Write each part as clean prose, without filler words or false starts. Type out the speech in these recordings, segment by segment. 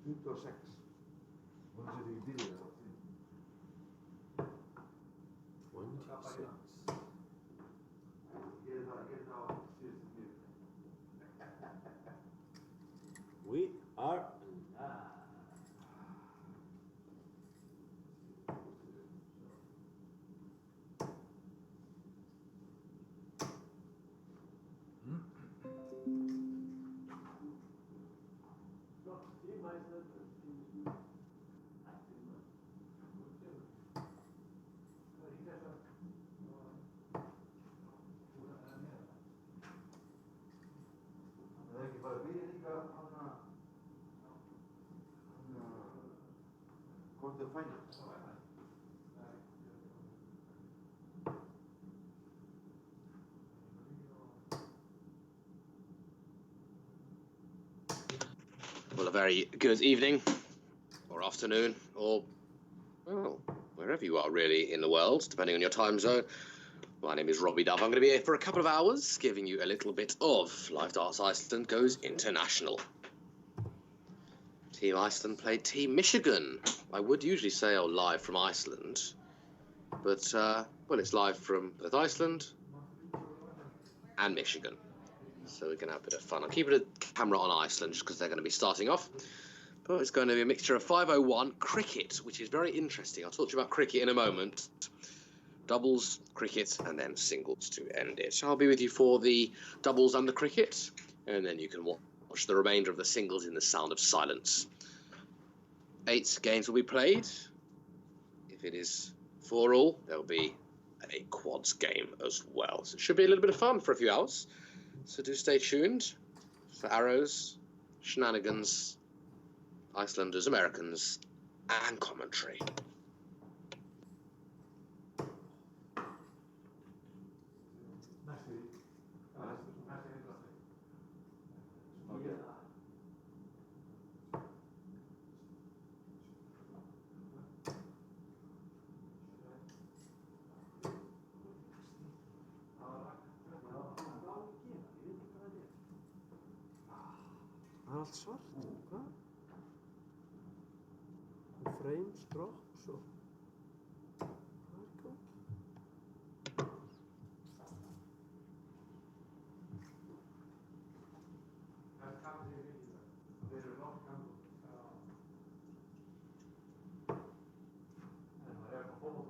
26. Dan zit ik die er. 26. We are live. Team Iceland and Team Iceland. Dan denk je bij Amerika aan Korte Fijne. Well, a very good evening, or afternoon, or, well, wherever you are really in the world, depending on your time zone. My name is Robbie Duff. I'm going to be here for a couple of hours, giving you a little bit of Live Darts Iceland Goes International. Team Iceland played Team Michigan. I would usually say, oh, live from Iceland, but, well, it's live from both Iceland and Michigan. So we're going to have a bit of fun. I'm keeping the camera on Iceland just because they're going to be starting off. But it's going to be a mixture of 501 cricket, which is very interesting. I'll talk to you about cricket in a moment. Doubles, cricket, and then singles to end it. So I'll be with you for the doubles and the cricket, and then you can watch the remainder of the singles in the sound of silence. 8 games will be played. If it is 4-all, there'll be a quads game as well. So it should be a little bit of fun for a few hours. So do stay tuned for arrows, shenanigans, Icelanders, Americans, and commentary. Það er allt svart, hvað? Frames, drops og... Hvað er góð?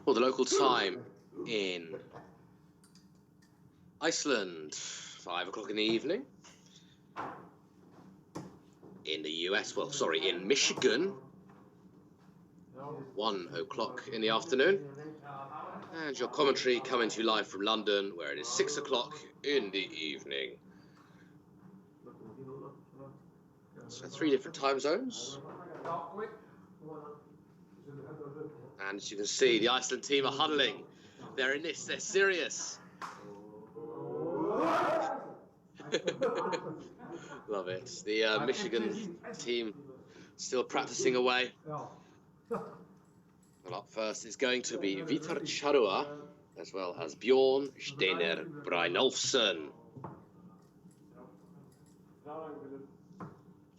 Well, the local time in Iceland, 5 o'clock in the evening. In the US, well, sorry, in Michigan, 1 o'clock in the afternoon. And your commentary coming to you live from London, where it is 6 o'clock in the evening. So 3 different time zones. And as you can see, the Iceland team are huddling. They're in this, they're serious. Love it. The Michigan team still practicing away. Well, up first is going to be Vitar Charua, as well as Bjorn Steiner Brynolfsson.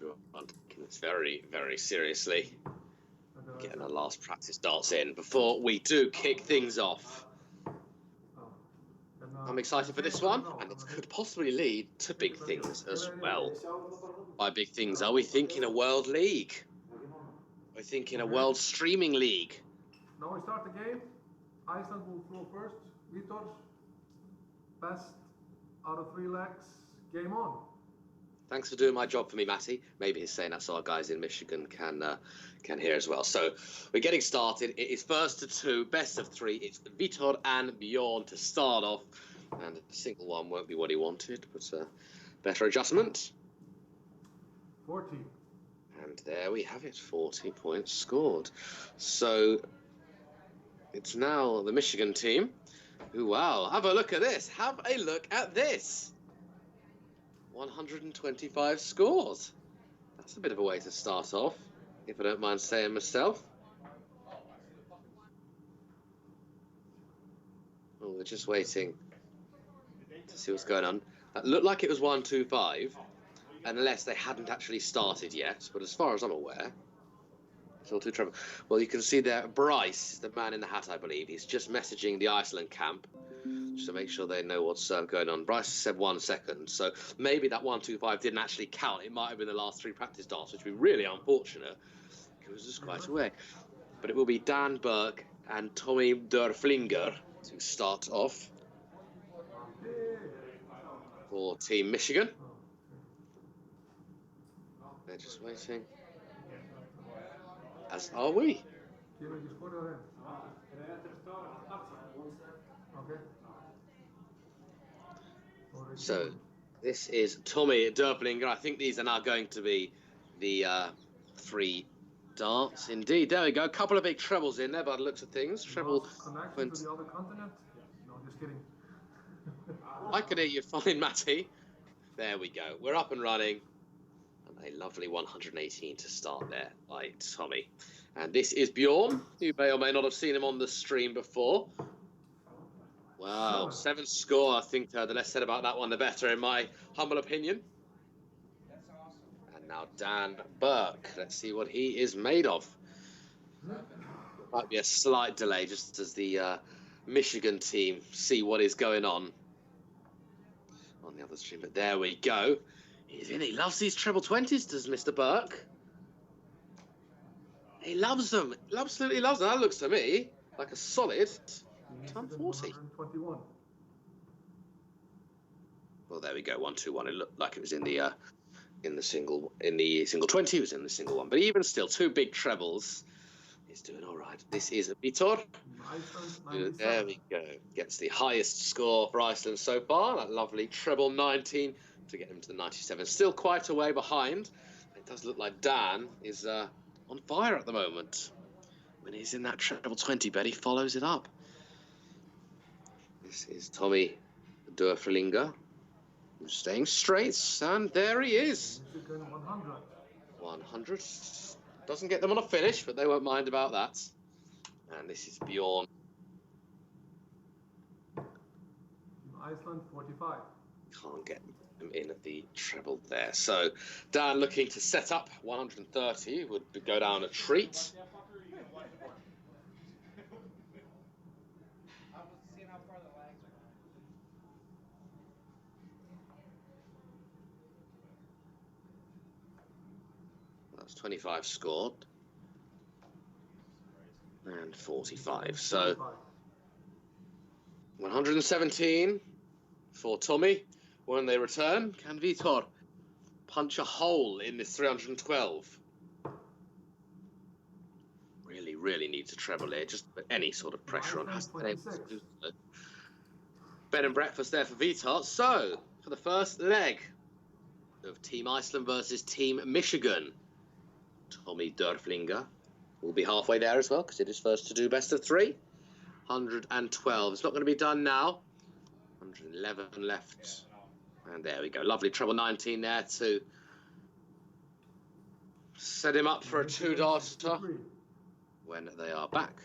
Bjorn taking this very, very seriously. Getting the last practice darts in before we do kick things off. I'm excited for this one, and it could possibly lead to big things as well. By big things, are we thinking a World League? Are we thinking a World Streaming League? Now we start the game. Iceland will throw first. Vitor, best out of 3 legs. Game on. Thanks for doing my job for me, Matty. Maybe he's saying that so our guys in Michigan can hear as well. So we're getting started. It is first to 2, best of 3. It's Vitor and Bjorn to start off. And a single one won't be what he wanted, but better adjustment. 40. And there we have it, 40 points scored. So it's now the Michigan team who, wow, have a look at this. Have a look at this. 125 scores. That's a bit of a way to start off, if I don't mind saying myself. Oh, we're just waiting to see what's going on. That looked like it was 125, unless they hadn't actually started yet. But as far as I'm aware, it's all too trouble. Well, you can see there, Bryce, the man in the hat, I believe. He's just messaging the Iceland camp just to make sure they know what's going on. Bryce said 1 second, so maybe that 125 didn't actually count. It might have been the last 3 practice darts, which would be really unfortunate. It was just quite away. But it will be Dan Burke and Tommy Dörflinger to start off for Team Michigan. They're just waiting. As are we. So, this is Tommy Dörflinger. I think these are now going to be the 3 darts. Indeed, there we go. A couple of big trebles in there by the looks of things. Treble. Connection to the other continent? No, just kidding. I can hear you fine, Matty. There we go. We're up and running. And a lovely 118 to start there by Tommy. And this is Bjorn. You may or may not have seen him on the stream before. Wow, 7 score. I think the less said about that one, the better, in my humble opinion. That's awesome. And now Dan Burke. Let's see what he is made of. Might be a slight delay just as the Michigan team see what is going on the other stream. But there we go. He's in. He loves these treble 20s, does Mr. Burke. He loves them. He absolutely loves them. That looks to me like a solid time 40. 121. Well, there we go. 121. It looked like it was in the single 20. It was in the single one, but even still, 2 big trebles. He's doing all right. This is Vitor. There we go. Gets the highest score for Iceland so far. That lovely treble 19 to get him to the 97. Still quite a way behind. It does look like Dan is on fire at the moment. When he's in that treble 20 bed, he follows it up. This is Tommy Dörflinger, who's staying straight, and there he is. 100. Doesn't get them on a finish, but they won't mind about that. And this is Bjorn. Iceland 45. Can't get them in at the treble there. So Dan looking to set up 130 would go down a treat. That's 25 scored. And 45. So 117 for Tommy. When they return, can Vitor punch a hole in this 312? Really needs a treble here. Just any sort of pressure on has been able to do so. Bed and breakfast there for Vitor. So, for the first leg of Team Iceland versus Team Michigan, Tommy Dörflinger will be halfway there as well, because it is first to do best of 3. 112. It's not going to be done now. 111 left. And there we go. Lovely treble 19 there to set him up for a 2-darter when they are back.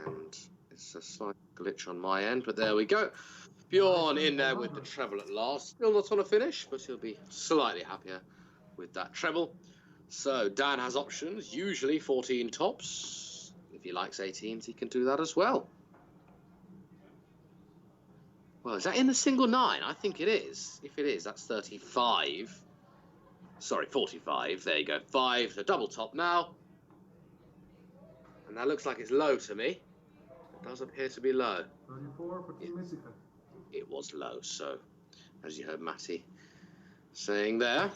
And it's a slight glitch on my end, but there we go. Bjorn in there with the treble at last. Still not on a finish, but he'll be slightly happier with that treble. So Dan has options, usually 14 tops. If he likes 18s, he can do that as well. Well, is that in the single 9? I think it is. If it is, that's 35. Sorry, 45. There you go. 5, the double top now. And that looks like it's low to me. It does appear to be low. 34 for Team Michigan. It was low, so as you heard Matty saying there,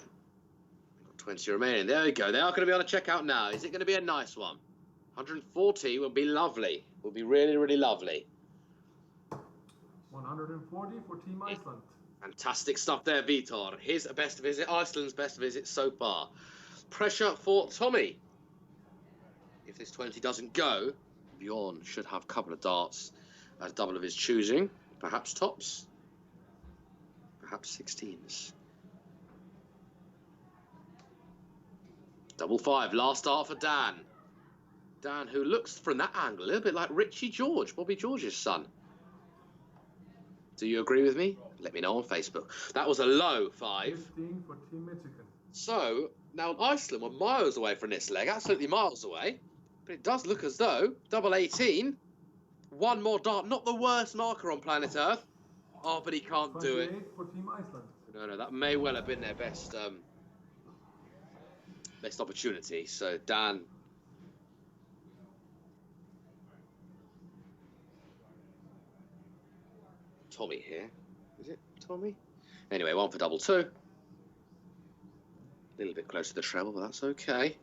20 remaining. There we go. They are going to be on a checkout now. Is it going to be a nice one? 140 will be lovely. Will be really, really lovely. 140 for Team Iceland. Fantastic stuff there, Vitor. His best visit, Iceland's best visit so far. Pressure for Tommy. If this 20 doesn't go, Bjorn should have a couple of darts at a double of his choosing. Perhaps tops. Perhaps 16s. Double five. Last dart for Dan. Dan, who looks from that angle a little bit like Richie George, Bobby George's son. Do you agree with me? Let me know on Facebook. That was a low 5. 15 for Team Michigan. So, now Iceland were miles away from this leg, absolutely miles away. But it does look as though, double 18, one more dart, not the worst marker on planet Earth. Oh, but he can't do it. 28 for Team Iceland. No, that may well have been their best best opportunity. So, Dan. Tommy here. Is it Tommy? Anyway, 1 for double 2. A little bit close to the treble, but that's okay.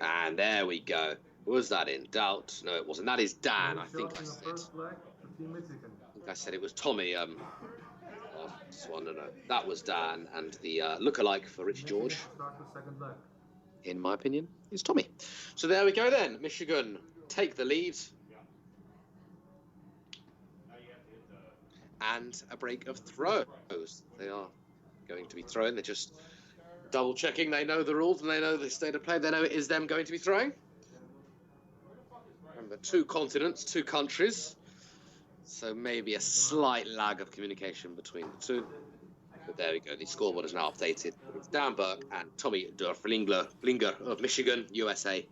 And there we go. Was that in doubt? No, it wasn't. That is Dan, I think I said. First leg for Team Michigan. I think I said it was Tommy. No. That was Dan, and the lookalike for Richie George, Start the second leg. in my opinion, is Tommy. So there we go then. Michigan take the lead. And a break of throws. They are going to be throwing. They're just double checking. They know the rules and they know the state of play. They know it is them going to be throwing. Remember, 2 continents, 2 countries. So maybe a slight lag of communication between the 2. But there we go. The scoreboard is now updated. It's Dan Burke and Tommy Durflinger of Michigan, USA,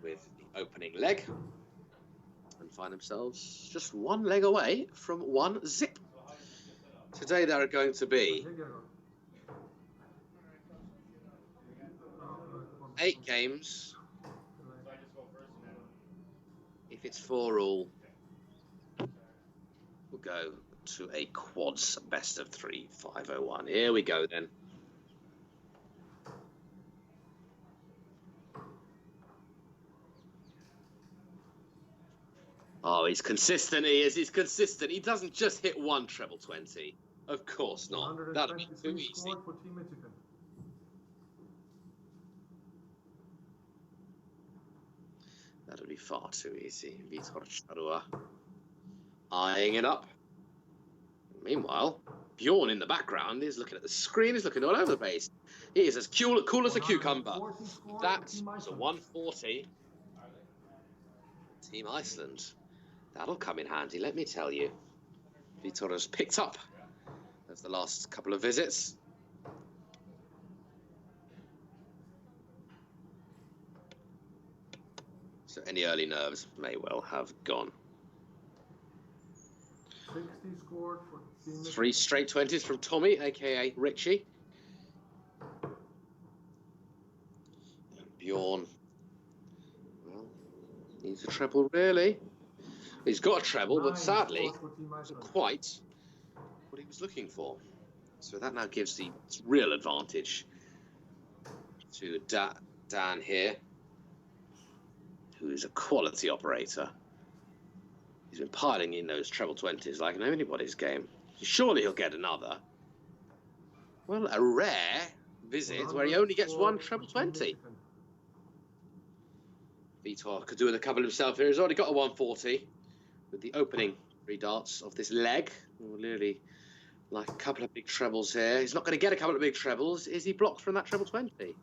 with the opening leg. And find themselves just 1 leg away from 1 zip. Today there are going to be 8 games. If it's 4 all, we'll go to a quads best of 3 501. Here we go then. Oh, he's consistent, he is. He's consistent. He doesn't just hit 1 treble 20. Of course not. That'd be too easy. For Team Michigan. That'd be far too easy. Vitor Charua eyeing it up. Meanwhile, Bjorn in the background is looking at the screen. He's looking all over the place. He is as cool as a cucumber. That was a 140. Team Iceland. That'll come in handy, let me tell you. Vitor has picked up as the last couple of visits. So any early nerves may well have gone. 60 scored for Team Michigan. 3 straight 20s from Tommy, aka Richie. And Bjorn. Well, needs a treble, really. He's got a treble, but sadly, wasn't quite what he was looking for. So that now gives the real advantage to Dan here, who is a quality operator. He's been piling in those treble 20s like no anybody's game. Surely he'll get another. Well, a rare visit where he only gets 1 treble 20. Vitor could do with a couple himself here. He's already got a 140 with the opening 3 darts of this leg. Really like a couple of big trebles here. He's not going to get a couple of big trebles. Is he blocked from that treble 20?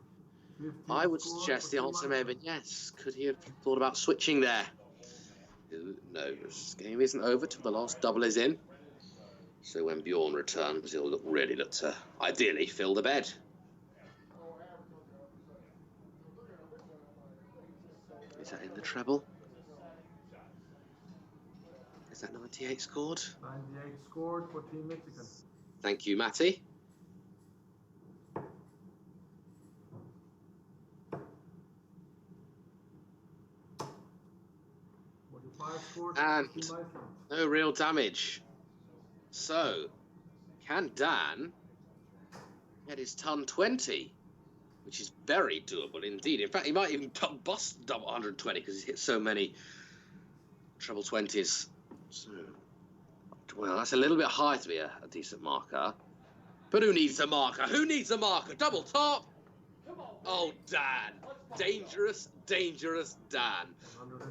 I would suggest the answer may have been yes. Could he have thought about switching there? Who knows? This game isn't over till the last double is in. So when Bjorn returns, he'll really look to ideally fill the bed. Is that in the treble? Is that 98 scored? 98 scored for Team Michigan. Thank you, Matty. 5 scored And for Team Iceland. no real damage. So, can Dan get his ton 20? Which is very doable indeed. In fact, he might even bust double 120 because he's hit so many treble 20s. So, well, that's a little bit high to be a decent marker. But who needs a marker? Who needs a marker? Double top! Oh, Dan. Dangerous, dangerous Dan.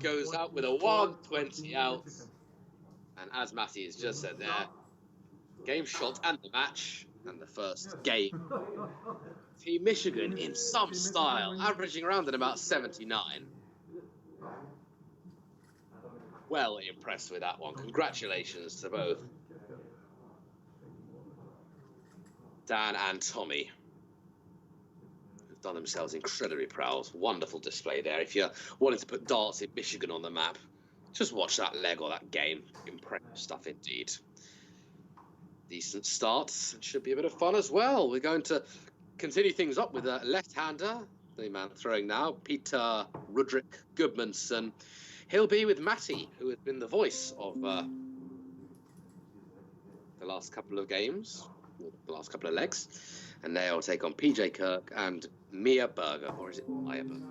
Goes out with a 120 out. And as Matty has just said there, game shot and the match and the first game. Team Michigan in some style, averaging around at about 79. Well impressed with that one. Congratulations to both Dan and Tommy, who've done themselves incredibly proud. Wonderful display there. If you're wanting to put darts in Michigan on the map, just watch that leg or that game. Impressive stuff indeed. Decent starts. It should be a bit of fun as well. We're going to continue things up with a left-hander. The man throwing now, Peter Rudrick Gudmundsson. He'll be with Matty, who has been the voice of the last couple of games, the last couple of legs. And they'll take on PJ Kirk and Mia Berger, or is it Maya Berger?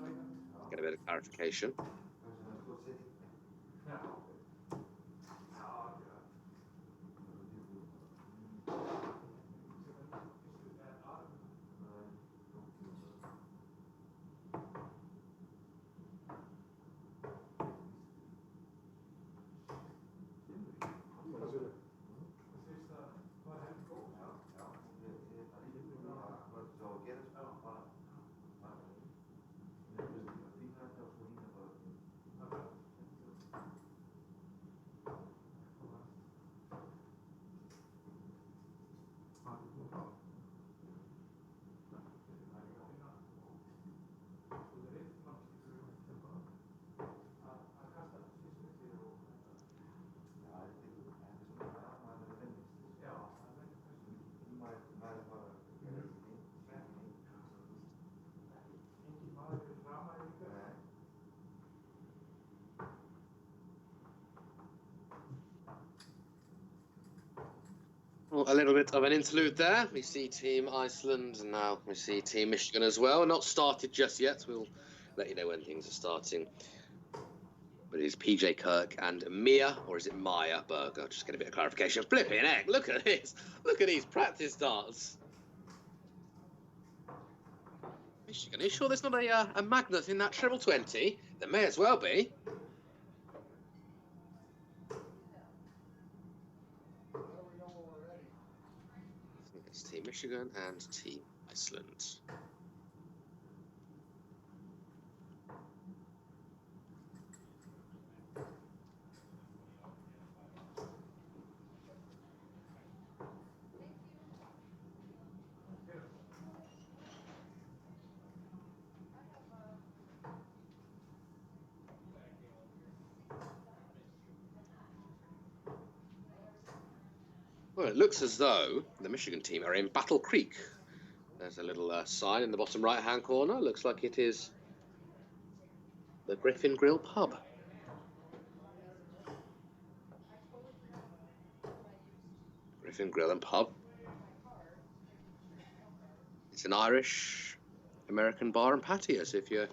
Get a bit of clarification. Well, a little bit of an interlude there. We see Team Iceland, and now we see Team Michigan as well. Not started just yet. We'll let you know when things are starting. But it is PJ Kirk and Mia, or is it Maya Berger? Just get a bit of clarification. Flipping heck, look at this. Look at these practice darts. Michigan, are you sure there's not a magnet in that treble 20? There may as well be. It's Team Michigan and Team Iceland. Well, it looks as though the Michigan team are in Battle Creek. There's a little sign in the bottom right-hand corner. Looks like it is the Griffin Grill pub. Griffin Grill and pub. It's an Irish American bar and patio. So if you're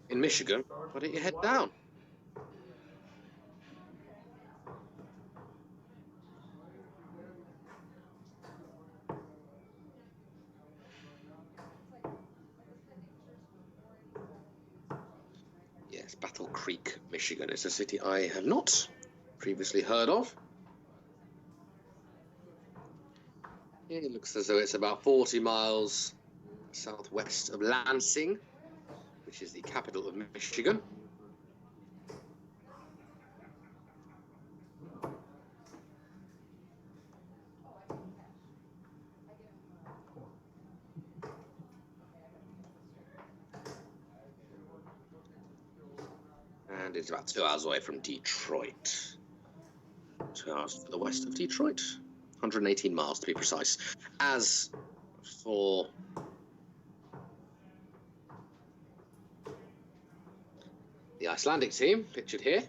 in Michigan, why don't you head down? Yes, Battle Creek, Michigan. It's a city I have not previously heard of. It looks as though it's about 40 miles southwest of Lansing, which is the capital of Michigan. And it's about 2 hours away from Detroit. 2 hours to the west of Detroit. 118 miles to be precise. As for the Icelandic team, pictured here,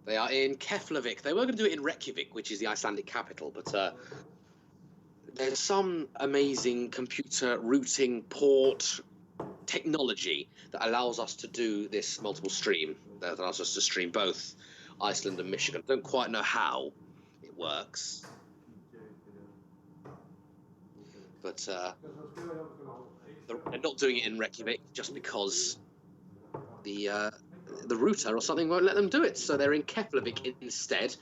They are in Keflavik. They were going to do it in Reykjavik, which is the Icelandic capital, but there's some amazing computer routing port technology that allows us to do this multiple stream, that allows us to stream both Iceland and Michigan. I don't quite know how it works, but they're not doing it in Reykjavik just because the router or something won't let them do it, so they're in Keflavik instead.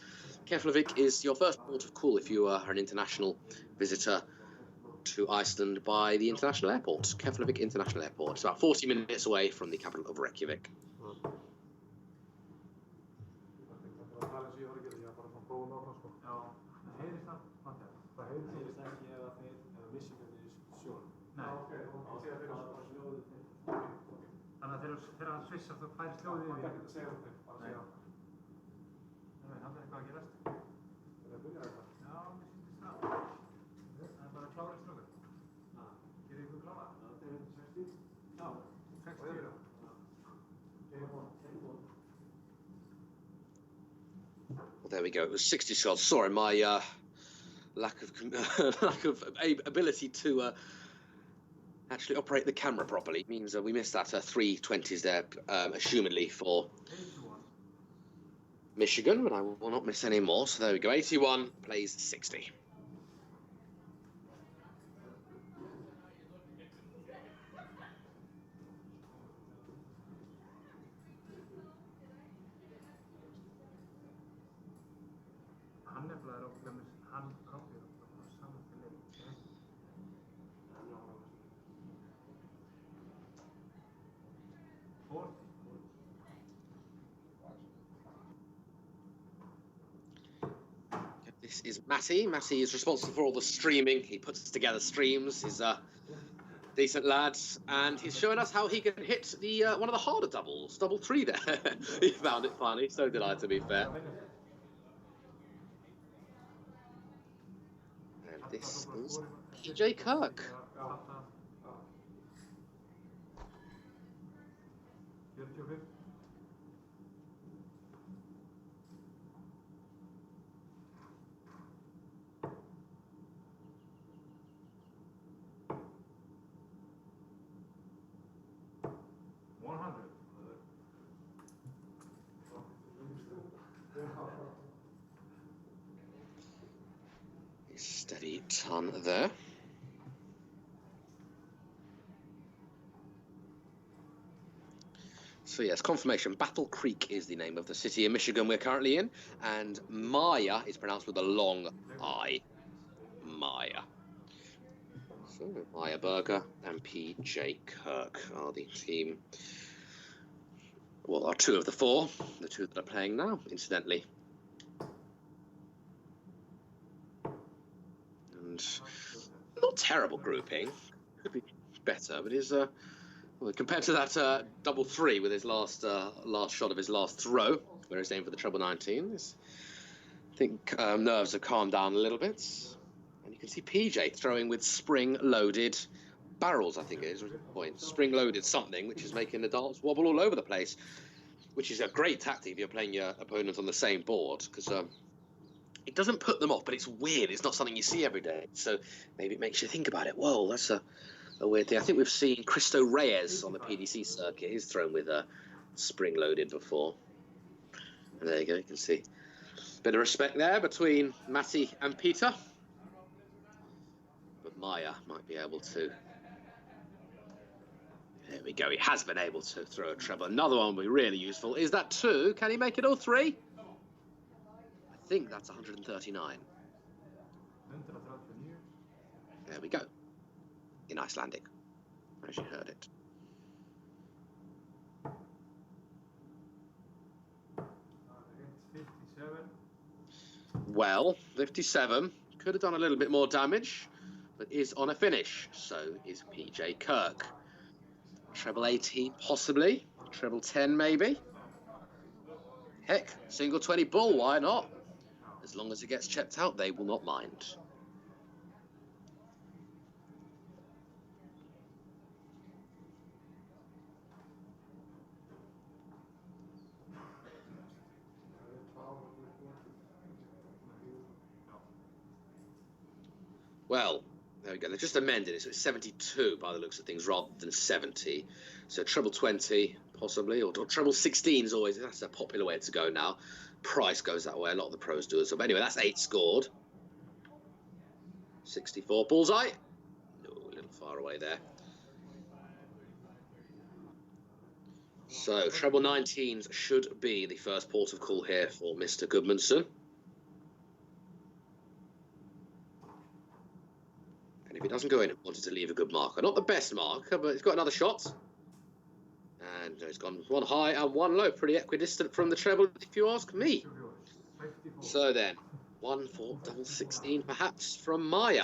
Keflavik is your first port of call if you are an international visitor to Iceland by the international airport, Keflavik International Airport. It's about 40 minutes away from the capital of Reykjavik. Þannig að þegar hann svissar þá færist hljóðið yfir. Það getur segja þetta. Nei. Það er eitthvað að gerast. Það er að byrja þetta. Já, mér sýndist það. Það er bara að klára strókur. Gerir ykkur klára? Það er 60. Já, 60. Well, there we go. It was 60 shots. Sorry, my lack of ability to actually operate the camera properly means we missed that 320s there, assumedly for Michigan, but I will not miss any more. So there we go. 81 plays 60. This is Matty. Matty is responsible for all the streaming. He puts together streams. He's a decent lad, and he's showing us how he can hit the one of the harder doubles, double three there. He found it funny. So did I, to be fair. And this is PJ Kirk. Steady ton there. So yes, confirmation. Battle Creek is the name of the city in Michigan we're currently in, and Maya is pronounced with a long I. Maya. So Maya Berger and PJ Kirk are the team. Well, are two of the four, the two that are playing now, incidentally. And not terrible grouping, could be better, but is well, compared to that double three with his last shot of his last throw, where he's aimed for the treble 19, I think nerves have calmed down a little bit. And you can see PJ throwing with spring-loaded barrels, I think it is, point. Spring-loaded something, which is making the darts wobble all over the place, which is a great tactic if you're playing your opponent on the same board, because it doesn't put them off, but it's weird. It's not something you see every day, so maybe it makes you think about it. Whoa, that's a weird thing. I think we've seen Cristo Reyes on the PDC circuit. He's thrown with a spring-loaded before. And there you go, you can see a bit of respect there between Matty and Peter. But Maya might be able to. There we go. He has been able to throw a treble. Another one will be really useful. Is that two? Can he make it all three? I think that's 139. There we go. In Icelandic, as you heard it. Well, 57 could have done a little bit more damage, but is on a finish. So is PJ Kirk. Treble 18 possibly, treble 10 maybe. Heck, single 20 bull, why not? As long as it gets checked out, they will not mind. Well, there we go. They've just amended it, so it's 72 by the looks of things rather than 70. So treble 20, possibly, or treble 16 is always, that's a popular way to go now. Price goes that way. A lot of the pros do it. So, but anyway, that's 8 scored. 64 bullseye. No, a little far away there. So treble 19s should be the first port of call here for Mr. Goodmanson. And if he doesn't go in, he wanted to leave a good marker. Not the best marker, but he's got another shot. And he's gone one high and one low. Pretty equidistant from the treble, if you ask me. So then, one for double 16 perhaps from Maya.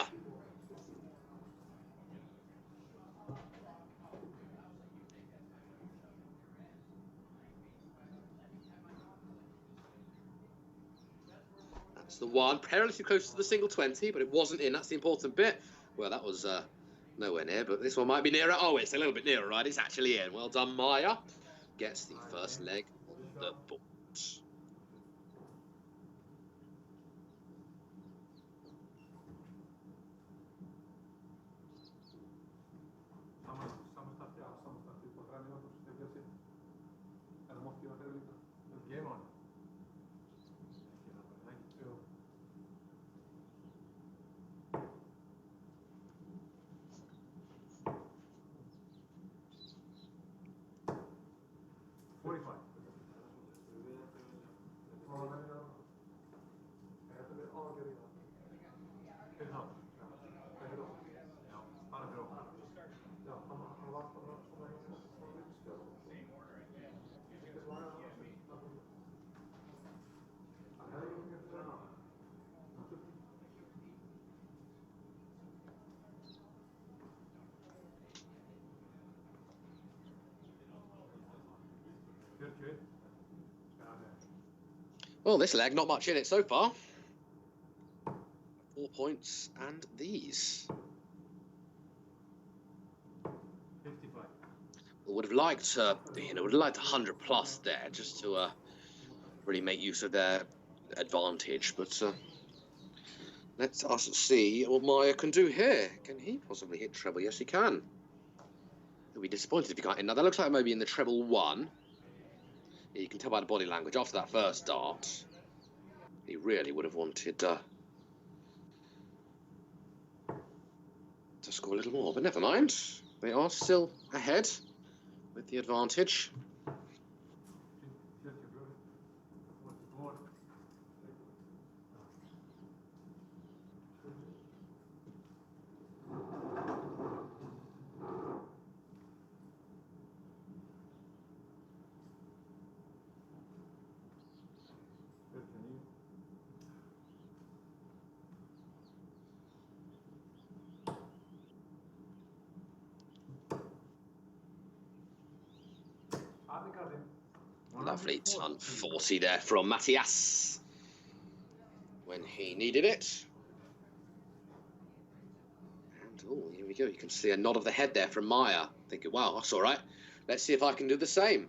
That's the one. Perilously close to the single 20, but it wasn't in. That's the important bit. Well, that was nowhere near, but this one might be nearer. Oh, it's a little bit nearer, right? It's actually in. Well done, Maya. Gets the first leg on the board. Game on. Well, this leg, not much in it so far. 4 points and these. 55. Would have liked, would have liked 100 plus there, just to really make use of their advantage. But let's us see what Maya can do here. Can he possibly hit treble? Yes, he can. He'll be disappointed if he can't hit. Now that looks like maybe in the treble 1. You can tell by the body language after that first dart. He really would have wanted to score a little more, but never mind. They are still ahead with the advantage. Lovely ton 40 there from Matthias when he needed it. And oh, here we go. You can see a nod of the head there from Maya. Thinking, wow, that's all right. Let's see if I can do the same.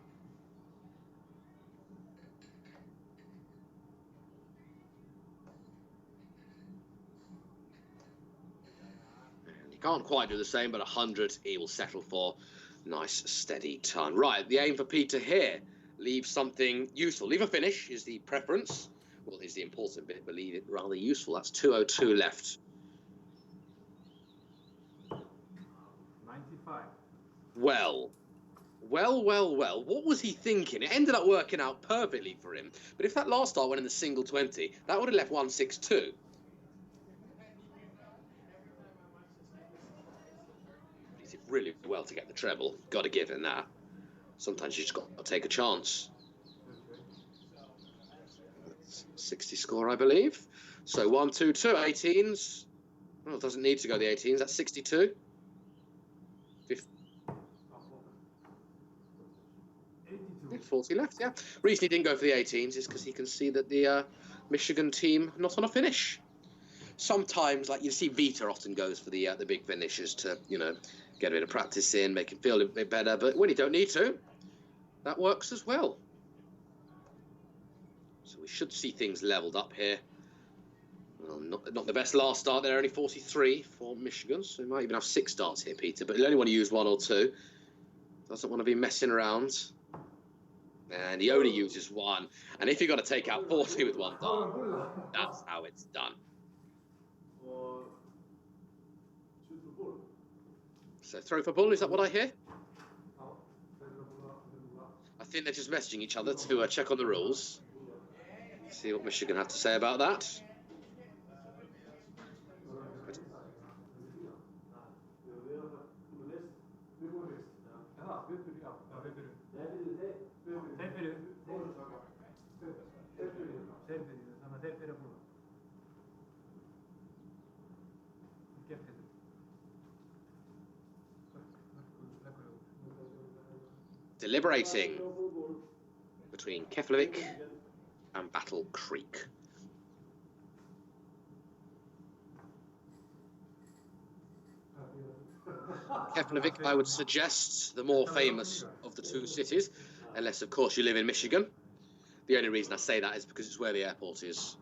And he can't quite do the same, but 100 he will settle for. Nice, steady ton. Right, the aim for Peter here. Leave something useful. Leave a finish is the preference. Well, is the important bit, but leave it rather useful. That's 202 left. 95. Well. What was he thinking? It ended up working out perfectly for him. But if that last start went in the single 20, that would have left 162. He did really well to get the treble. Got to give him that. Sometimes you just got to take a chance. 60 score, I believe. So 1, 2, 2, 18s. Well, it doesn't need to go the 18s. That's 62. 40 left, yeah. Reason he didn't go for the 18s is because he can see that the Michigan team not on a finish. Sometimes, like you see, Vita often goes for the big finishes to, get a bit of practice in, make him feel a bit better. But when you don't need to, that works as well. So we should see things leveled up here. Well, not the best last start there, only 43 for Michigan, so he might even have 6 darts here, Peter, but he'll only want to use 1 or 2. Doesn't want to be messing around. And he only uses 1. And if you've got to take out 40 with 1 dart, that's how it's done. So throw for bull, is that what I hear? I think they're just messaging each other to check on the rules. See what Michigan have to say about that. Deliberating between Keflavik and Battle Creek. Keflavik, I would suggest, the more famous of the 2 cities, unless, of course, you live in Michigan. The only reason I say that is because it's where the airport is.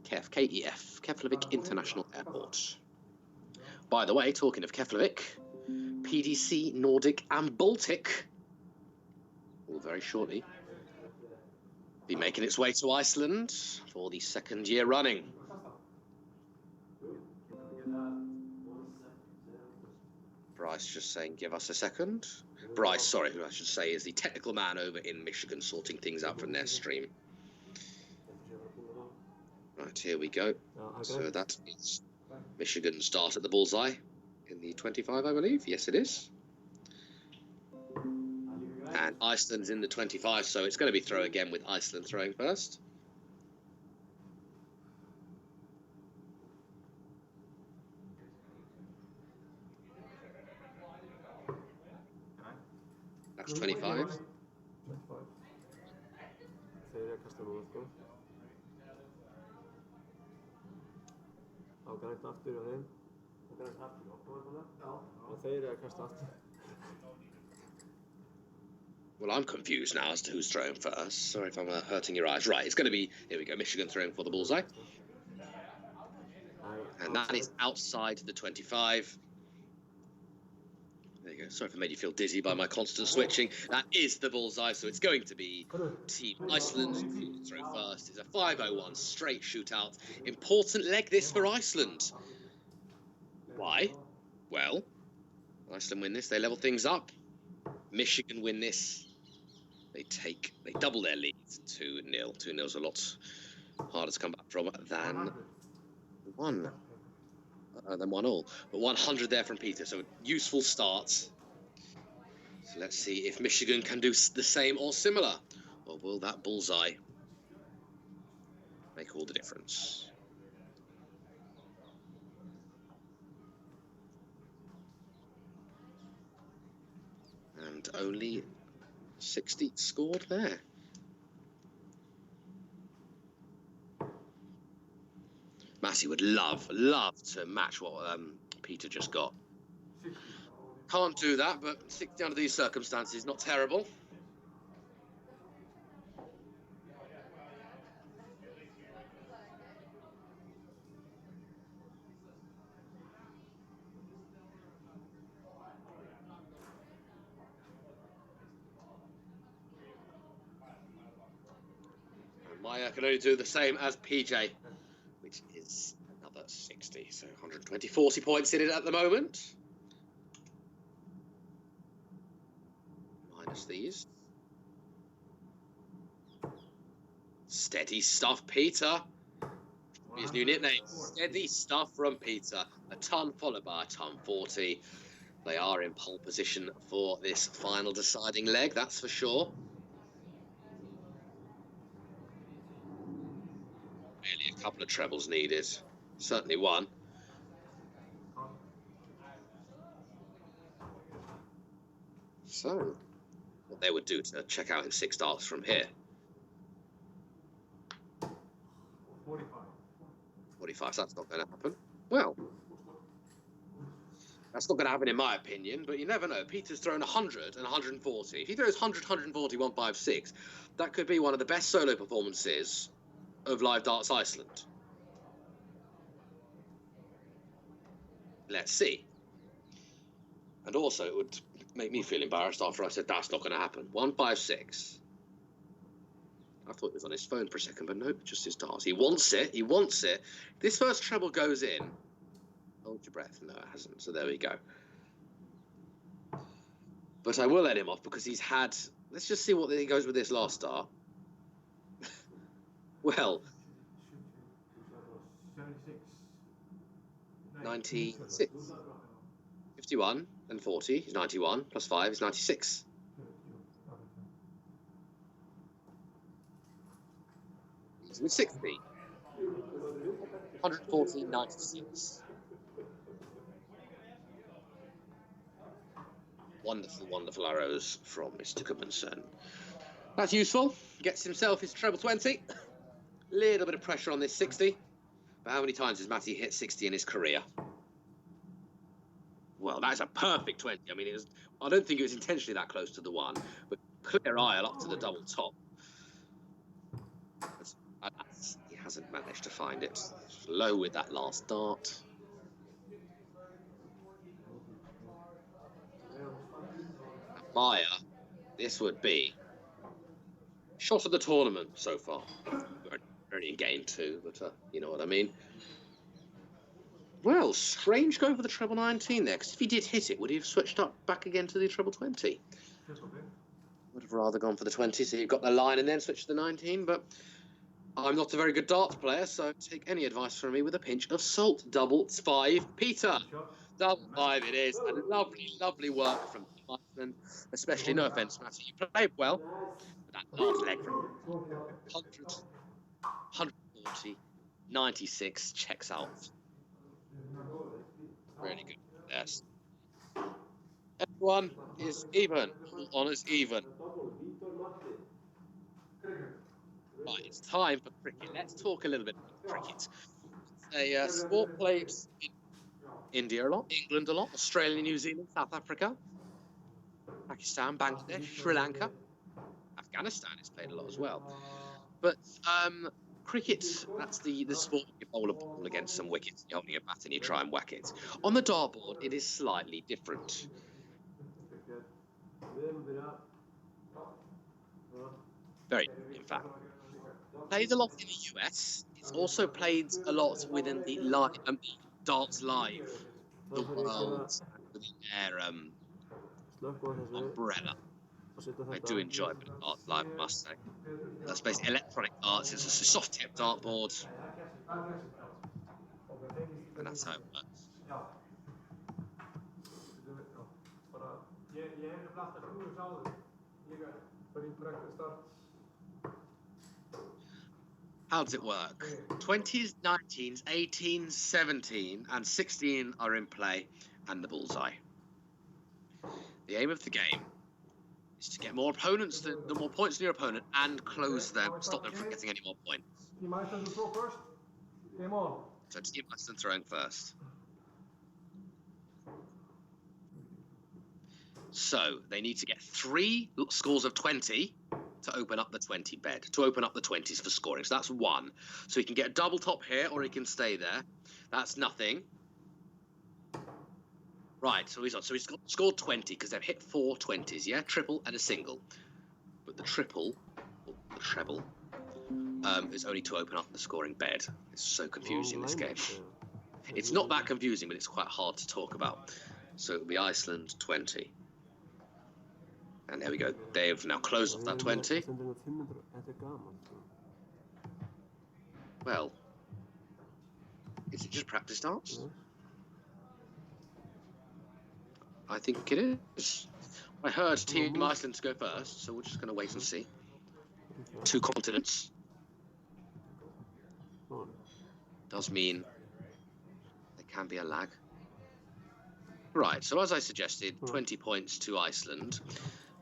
KEF, Keflavik International Airport. By the way, talking of Keflavik, PDC, Nordic and Baltic, all very shortly, be making its way to Iceland for the 2nd year running. Bryce just saying, give us a second. Bryce, sorry, who I should say is the technical man over in Michigan, sorting things out from their stream. Right, here we go. So that is Michigan start at the bullseye in the 25, I believe. Yes, it is. And Iceland's in the 25, so it's going to be throw again with Iceland throwing first. That's 25. Well, I'm confused now as to who's throwing first. Sorry if I'm hurting your eyes. Right, it's going to be, here we go, Michigan throwing for the bullseye. And that is outside the 25. There you go. Sorry if I made you feel dizzy by my constant switching. That is the bullseye, so it's going to be Team Iceland who throw first. It's a 5-0-1 straight shootout. Important leg this for Iceland. Why? Well, Iceland win this, they level things up. Michigan win this, they double their lead, 2-0. 2-0's a lot harder to come back from than 1. Than 1-1. But 100 there from Peter, so useful start. So let's see if Michigan can do the same or similar. Or will that bullseye make all the difference? And only 60 scored there. Massey would love to match what Peter just got. Can't do that, but 60 under these circumstances, not terrible. Maya can only do the same as PJ, which is another 60. So 120, 40 points in it at the moment. Minus these. Steady stuff, Peter. His new nickname, Steady Stuff from Peter. A ton followed by a ton 40. They are in pole position for this final deciding leg, that's for sure. Really a couple of trebles needed. Certainly one. So, what they would do to check out in 6 darts from here. 45, so that's not going to happen. Well, that's not going to happen in my opinion, but you never know. Peter's thrown 100 and 140. If he throws 100, 140, 156, that could be one of the best solo performances of Live Darts Iceland. Let's see. And also, it would make me feel embarrassed after I said that's not going to happen. 156. I thought it was on his phone for a second, but nope, just his darts. He wants it. He wants it. This first treble goes in. Hold your breath. No, it hasn't. So there we go. But I will let him off because he's had... Let's just see what he goes with this last dart. Well... 96. 51 and 40 is 91. Plus 5 is 96. He's with 60. 140, 96. Wonderful, wonderful arrows from Mr. Goodmanson. That's useful. Gets himself his treble 20. Little bit of pressure on this 60. But how many times has Matty hit 60 in his career? Well, that's a perfect 20. I mean, I don't think it was intentionally that close to the one, but clear aisle up to the double top. He hasn't managed to find it. Low with that last dart. Maya, this would be shot of the tournament so far. We're only in game 2, but you know what I mean. Well, strange go for the treble 19 there, because if he did hit it, would he have switched up back again to the treble 20? Would have rather gone for the 20, so you've got the line and then switch to the 19, but I'm not a very good darts player, so take any advice from me with a pinch of salt. Double 5, Peter. Double 5 it is, and lovely, lovely work from Iceland, especially, no offence, Matty, you played well, but that last leg from 100, 140, 96 checks out. Really good. Yes. Everyone is even. All honours even. Right, it's time for cricket. Let's talk a little bit about cricket. It's a sport played in India a lot, England a lot, Australia, New Zealand, South Africa, Pakistan, Bangladesh, Sri Lanka, Afghanistan is played a lot as well. But cricket, that's the sport you bowl a ball against some wickets, you're holding a bat and you try and whack it. On the dartboard, it is slightly different. Very, in fact. Played a lot in the US. It's also played a lot within the Darts Live, the world, within their umbrella. I do enjoy a bit of Darts Live, I must say. That's basically electronic darts. It's a soft tip dartboard. And that's how it works. How does it work? 20s, 19s, 18s, 17, and 16 are in play, and the bullseye. The aim of the game is to get more opponents, the more points than your opponent, and close them, stop them from getting any more points. So Team Iceland throwing first. So they need to get 3 scores of 20 to open up the 20 bed, to open up the 20s for scoring. So that's 1. So he can get a double top here, or he can stay there. That's nothing. Right, so he's scored 20 because they've hit 4 20s, yeah? Triple and a single. But the triple, or the treble, is only to open up the scoring bed. It's so confusing, this game. It's not that confusing, but it's quite hard to talk about. So it'll be Iceland 20. And there we go. They've now closed off that 20. Well, is it just practice darts? I think it is. I heard Team Iceland to go first, so we're just going to wait and see. 2 continents. Does mean there can be a lag. Right, so as I suggested, 20 points to Iceland.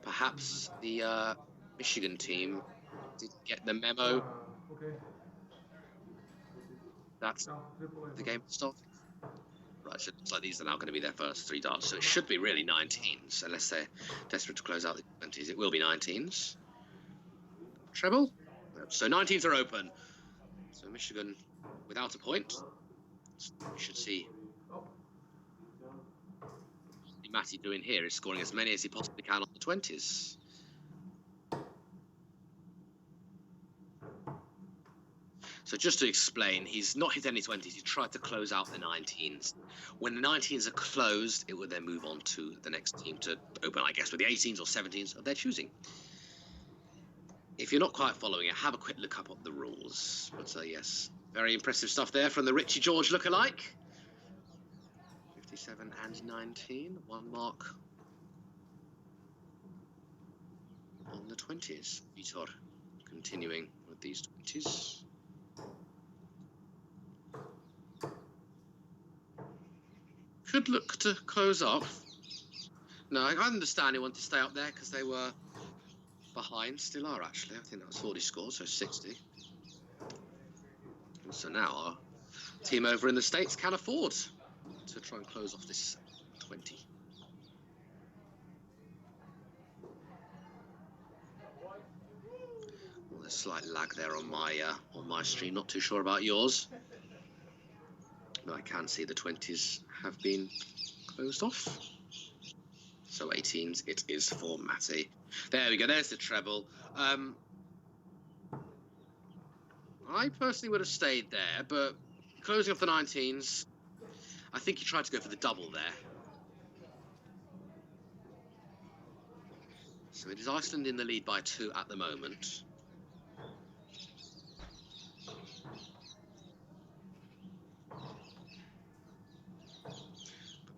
Perhaps the Michigan team didn't get the memo. That's the game starting. Right, so it looks like these are now going to be their first 3 darts. So it should be really 19s, unless they're desperate to close out the 20s. It will be 19s. Treble? So 19s are open. So Michigan without a point. So we should see Matty doing here is scoring as many as he possibly can on the 20s. So just to explain, he's not hit any 20s, he tried to close out the 19s. When the 19s are closed, it would then move on to the next team to open, I guess, with the 18s or 17s of their choosing. If you're not quite following it, have a quick look up at the rules. But yes, very impressive stuff there from the Richie George lookalike. 57 and 19, 1 mark on the 20s. Vitor continuing with these 20s. Could look to close off. No, I understand he wanted to stay up there because they were behind. Still are, actually. I think that was 40 scores, so 60. And so now our team over in the States can afford to try and close off this 20. Well, there's slight lag there on my stream. Not too sure about yours. But I can see the 20s have been closed off. So 18s, it is for Matty. There we go, there's the treble. I personally would have stayed there, but closing off the 19s, I think he tried to go for the double there. So it is Iceland in the lead by 2 at the moment.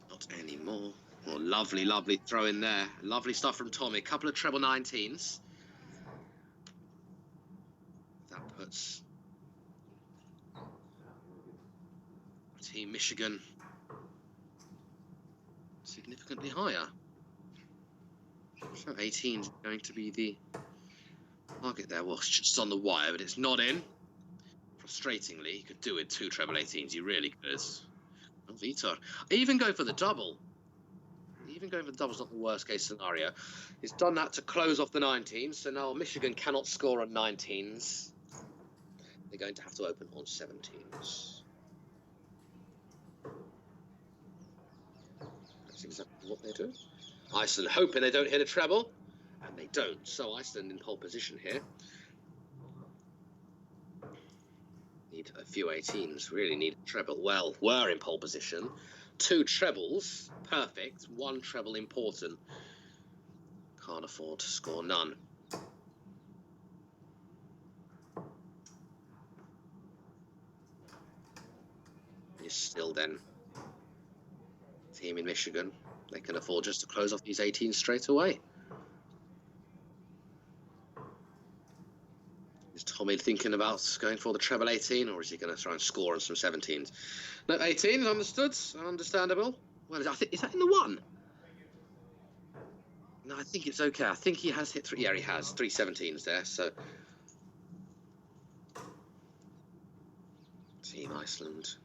Not anymore. Oh, lovely, lovely throw in there. Lovely stuff from Tommy. A couple of treble 19s. That puts Team Michigan significantly higher. So 18 is going to be the target there. Well, it's just on the wire, but it's not in. Frustratingly, he could do it 2 treble 18s. He really could. Oh, Vitor. Even go for the double. Even going for the double's not the worst case scenario. He's done that to close off the 19s, so now Michigan cannot score on 19s. They're going to have to open on 17s. That's exactly what they do. Iceland hoping they don't hit a treble, and they don't. So Iceland in pole position here. Need a few 18s, really need a treble. Well, we're in pole position. 2 trebles, perfect. 1 treble important. Can't afford to score none. Is still then team in Michigan. They can afford just to close off these 18s straight away. Is Tommy thinking about going for the treble 18, or is he going to try and score on some 17s? No, 18 is understood, understandable. Well, is that in the 1? No, I think it's okay. I think he has hit 3. Yeah, he has 3 17s there. So Team Iceland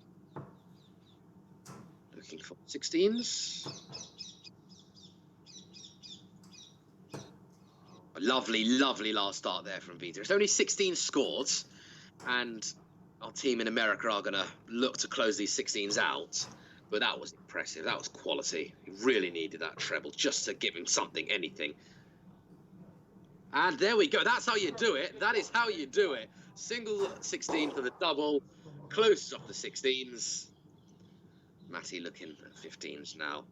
looking for 16s. A lovely, lovely last start there from Vitor. It's only 16 scored, and our team in America are going to look to close these 16s out. But that was impressive. That was quality. He really needed that treble just to give him something, anything. And there we go. That's how you do it. That is how you do it. Single 16 for the double. Closes off the 16s. Matty looking at 15s now.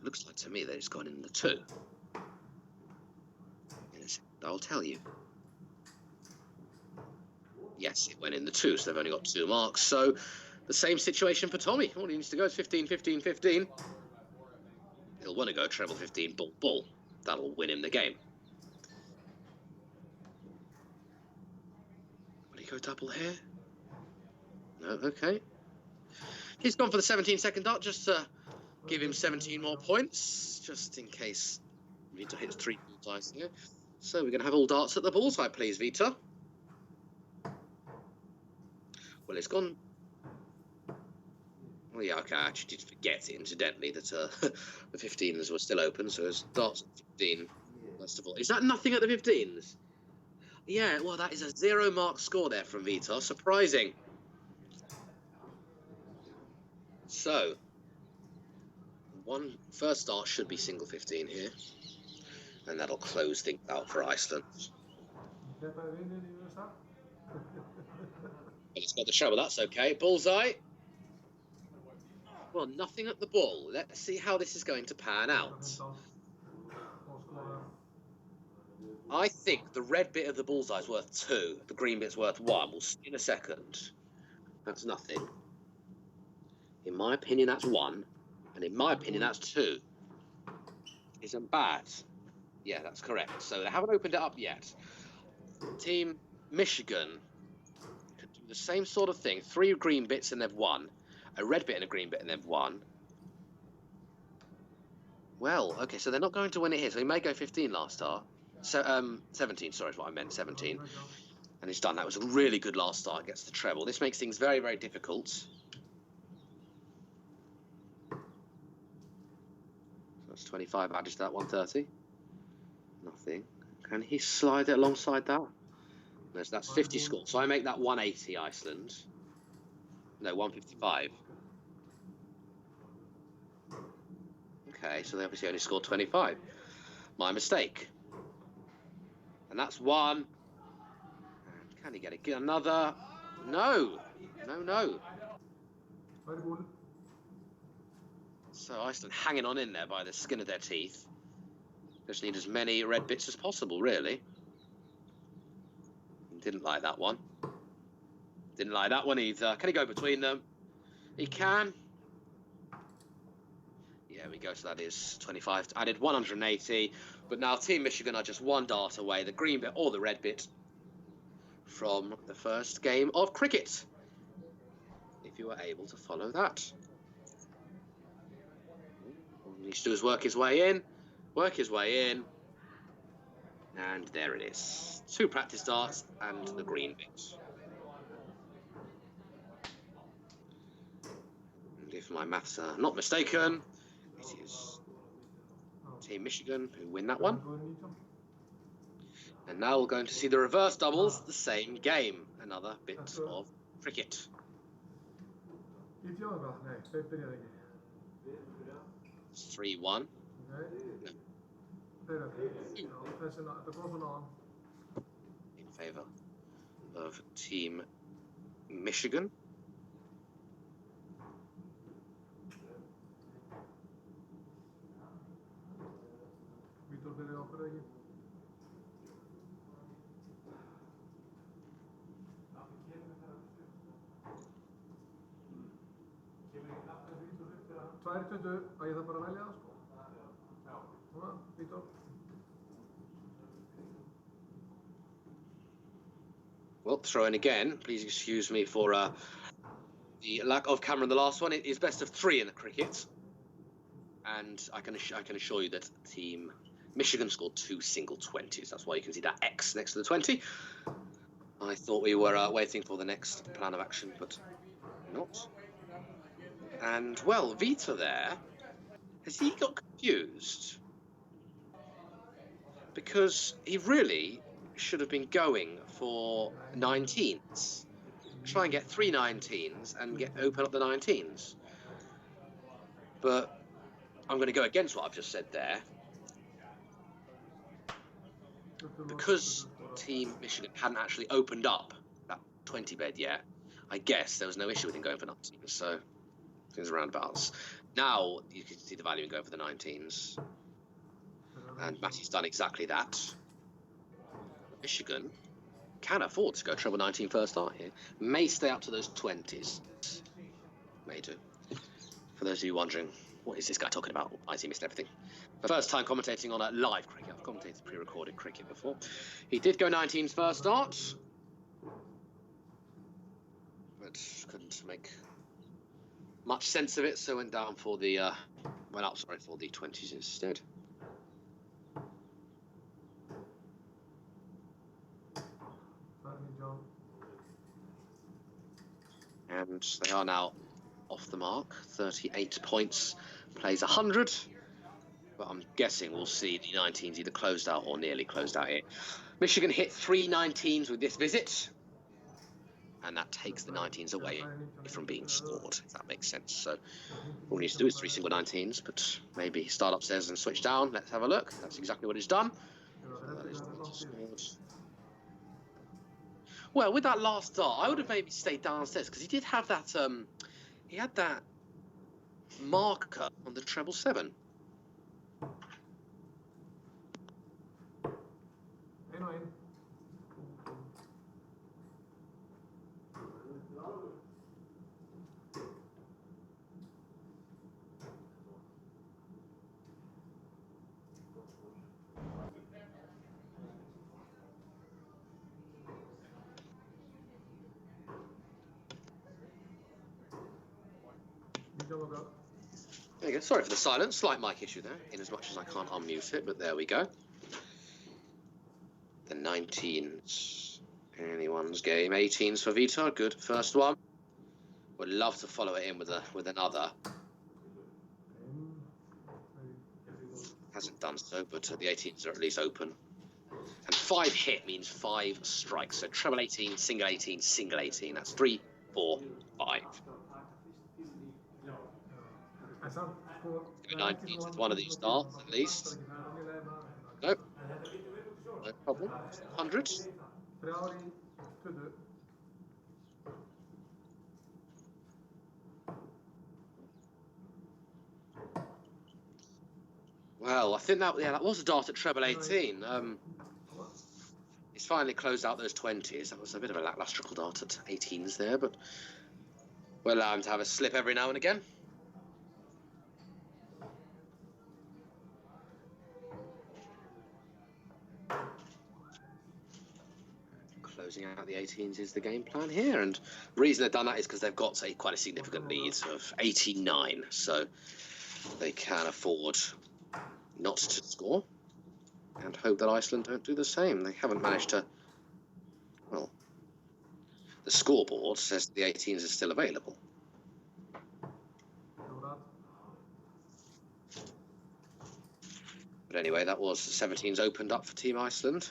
Looks like to me that it's gone in the 2. Yes, I'll tell you. Yes, it went in the 2, so they've only got 2 marks. So the same situation for Tommy. All he needs to go is 15, 15, 15. He'll want to go treble 15, ball, ball. That'll win him the game. Will he go double here? No, okay. He's gone for the 17-second dart just to give him 17 more points, just in case Vitor hits 3 bullseyes here. So we're going to have all darts at the bullseye, please, Vitor. Well, it's gone. Well, yeah, okay, I actually did forget, incidentally, that the 15s were still open, so it's darts at 15, first of all. Is that nothing at the 15s? Yeah, well, that is a 0-mark score there from Vitor. Surprising. So, one first start should be single 15 here. And that'll close things out for Iceland. Keppa er vinur í USA. But it's got the treble, that's okay. Bullseye. Well, nothing at the ball. Let's see how this is going to pan out. I think the red bit of the bullseye is worth 2. The green bit's worth 1. We'll see in a second. That's nothing. In my opinion, that's 1. And in my opinion, that's 2. Isn't bad. Yeah, that's correct. So they haven't opened it up yet. Team Michigan could do the same sort of thing. 3 green bits and they've 1. A red bit and a green bit and they've 1. Well, okay, so they're not going to win it here. So he may go 15 last start. So, 17, sorry, is what I meant, 17. And he's done. That was a really good last start. Gets the treble. This makes things very, very difficult. So that's 25 added to that 130. Nothing. Can he slide it alongside that? No, so that's 50 scores. So I make that 180 Iceland. No, 155. Okay, so they obviously only scored 25. My mistake. And that's 1. And can he get it? Get another? No. No. So Iceland hanging on in there by the skin of their teeth. Just need as many red bits as possible, really. Didn't like that one. Didn't like that one either. Can he go between them? He can. Yeah, we go. So that is 25. Added 180. But now Team Michigan are just 1 dart away, the green bit or the red bit, from the first game of cricket. If you were able to follow that. All he needs to do is work his way in. And there it is. 2 practice darts and the green bit. And if my maths are not mistaken, it is Team Michigan who win that one. And now we're going to see the reverse doubles, the same game. Another bit of cricket. 3-1. In favour of Team Michigan. Well, throw in again. Please excuse me for the lack of camera in the last one. It is best of 3 in the cricket. And I can assure you that Team Michigan scored 2 single 20s. That's why you can see that X next to the 20. I thought we were waiting for the next plan of action, but not. And, well, Vita there, has he got confused? Because he really should have been going for 19s. Try and get 3 19s and open up the 19s. But I'm going to go against what I've just said there. Because Team Michigan hadn't actually opened up that 20 bed yet, I guess there was no issue with him going for 19s. So things are roundabouts. Now you can see the value in going for the 19s. And Matty's done exactly that. Michigan can afford to go treble 19 first start here. May stay up to those 20s. May do. For those of you wondering, what is this guy talking about? I see missed everything. The first time commentating on a live cricket. I've commentated pre-recorded cricket before. He did go 19s first start, but couldn't make much sense of it, so went down for the for the 20s instead. And they are now off the mark. 38 points, plays 100. But I'm guessing we'll see the 19s either closed out or nearly closed out here. Michigan hit 3 19s with this visit, and that takes the 19s away from being scored, if that makes sense. So all we need to do is 3 single 19s, but maybe start upstairs and switch down. Let's have a look. That's exactly what it's done. That is scored. Well, with that last dart, I would have maybe stayed downstairs because he did have that. He had that marker on the treble 7. There you go. Sorry for the silence. Slight mic issue there, in as much as I can't unmute it, but there we go. The 19s. Anyone's game. 18s for Vitor. Good first one. Would love to follow it in with another. Hasn't done so, but the 18s are at least open. And 5 hit means 5 strikes. So treble 18, single 18, single 18. That's 3, 4, 5. 19s with one of these darts at least. Nope. No problem. 100. Well, I think that was a dart at treble 18. He's finally closed out those 20s. That was a bit of a lacklustre dart at 18s there, but we'll allow him to have a slip every now and again. Closing out the 18s is the game plan here, and the reason they've done that is because they've got quite a significant lead of 89, so they can afford not to score and hope that Iceland don't do the same. They haven't managed to. Well, the scoreboard says the 18s are still available. But anyway, that was the 17s opened up for Team Iceland.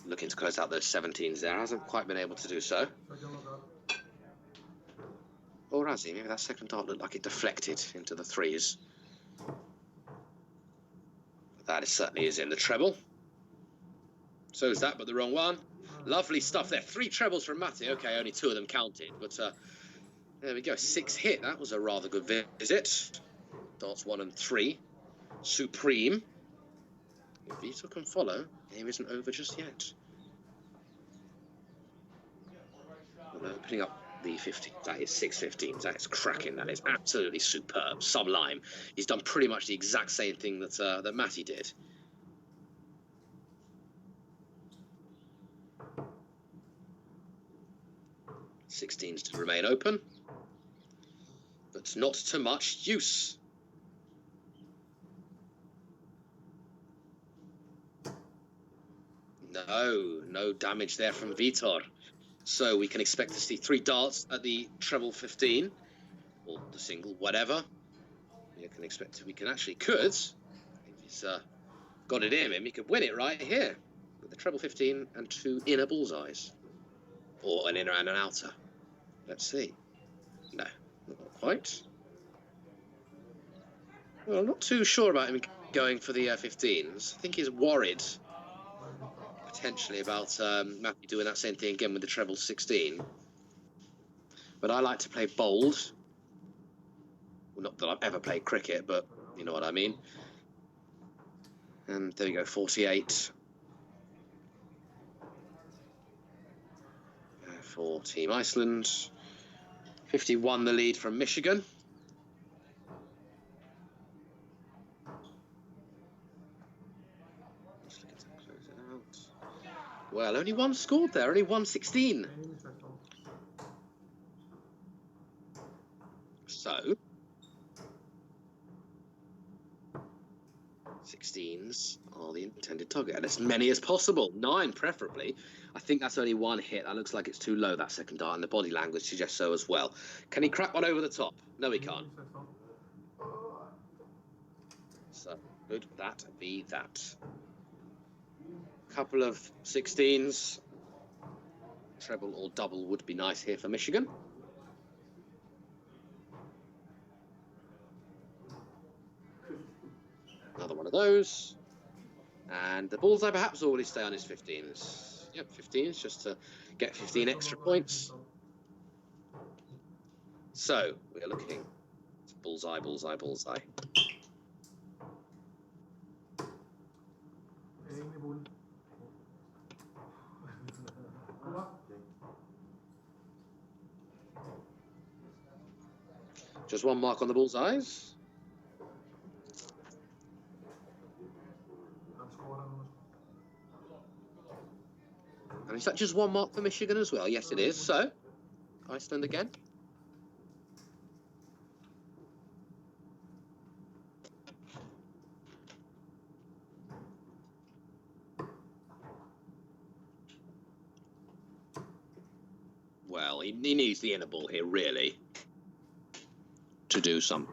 Looking to close out those 17s there. Hasn't quite been able to do so. Or has he? Maybe that second dart looked like it deflected into the 3s. That is certainly is in the treble. So is that, but the wrong one. Lovely stuff there. 3 trebles from Matty. Okay, only 2 of them counted. But there we go. 6 hit. That was a rather good visit. Darts 1 and 3. Supreme. If Vitor can follow, game isn't over just yet. Opening up the 15. That is 6 15s. That is cracking. That is absolutely superb. Sublime. He's done pretty much the exact same thing that that Matty did. Sixteens to remain open, but not to much use. No damage there from Vitor. So we can expect to see 3 darts at the treble 15, or the single, whatever. We can expect, if he's got it in him, he could win it right here with the treble 15 and 2 inner bullseyes, or an inner and an outer. Let's see. No, not quite. Well, I'm not too sure about him going for the 15s. I think he's worried potentially about Matthew doing that same thing again with the treble 16. But I like to play bold. Well, not that I've ever played cricket, but you know what I mean. And there we go, 48 for Team Iceland. 51 the lead from Michigan. Just looking to close it out. Well, only 1 scored there, only 116. So 16s are the intended target, and as many as possible. 9, preferably. I think that's only one hit. That looks like it's too low, that second dart, and the body language suggests so as well. Can he crack one over the top? No, he can't. So, could that be that? Couple of 16s. Treble or double would be nice here for Michigan. Another one of those. And the bullseye perhaps already stay on his 15s. Yep, 15s, just to get 15 extra points. So, we are looking. Bullseye, bullseye, bullseye. Just one mark on the bullseyes. And is that just one mark for Michigan as well? Yes, it is. So, Iceland again. Well, he needs the inner ball here, really, to do some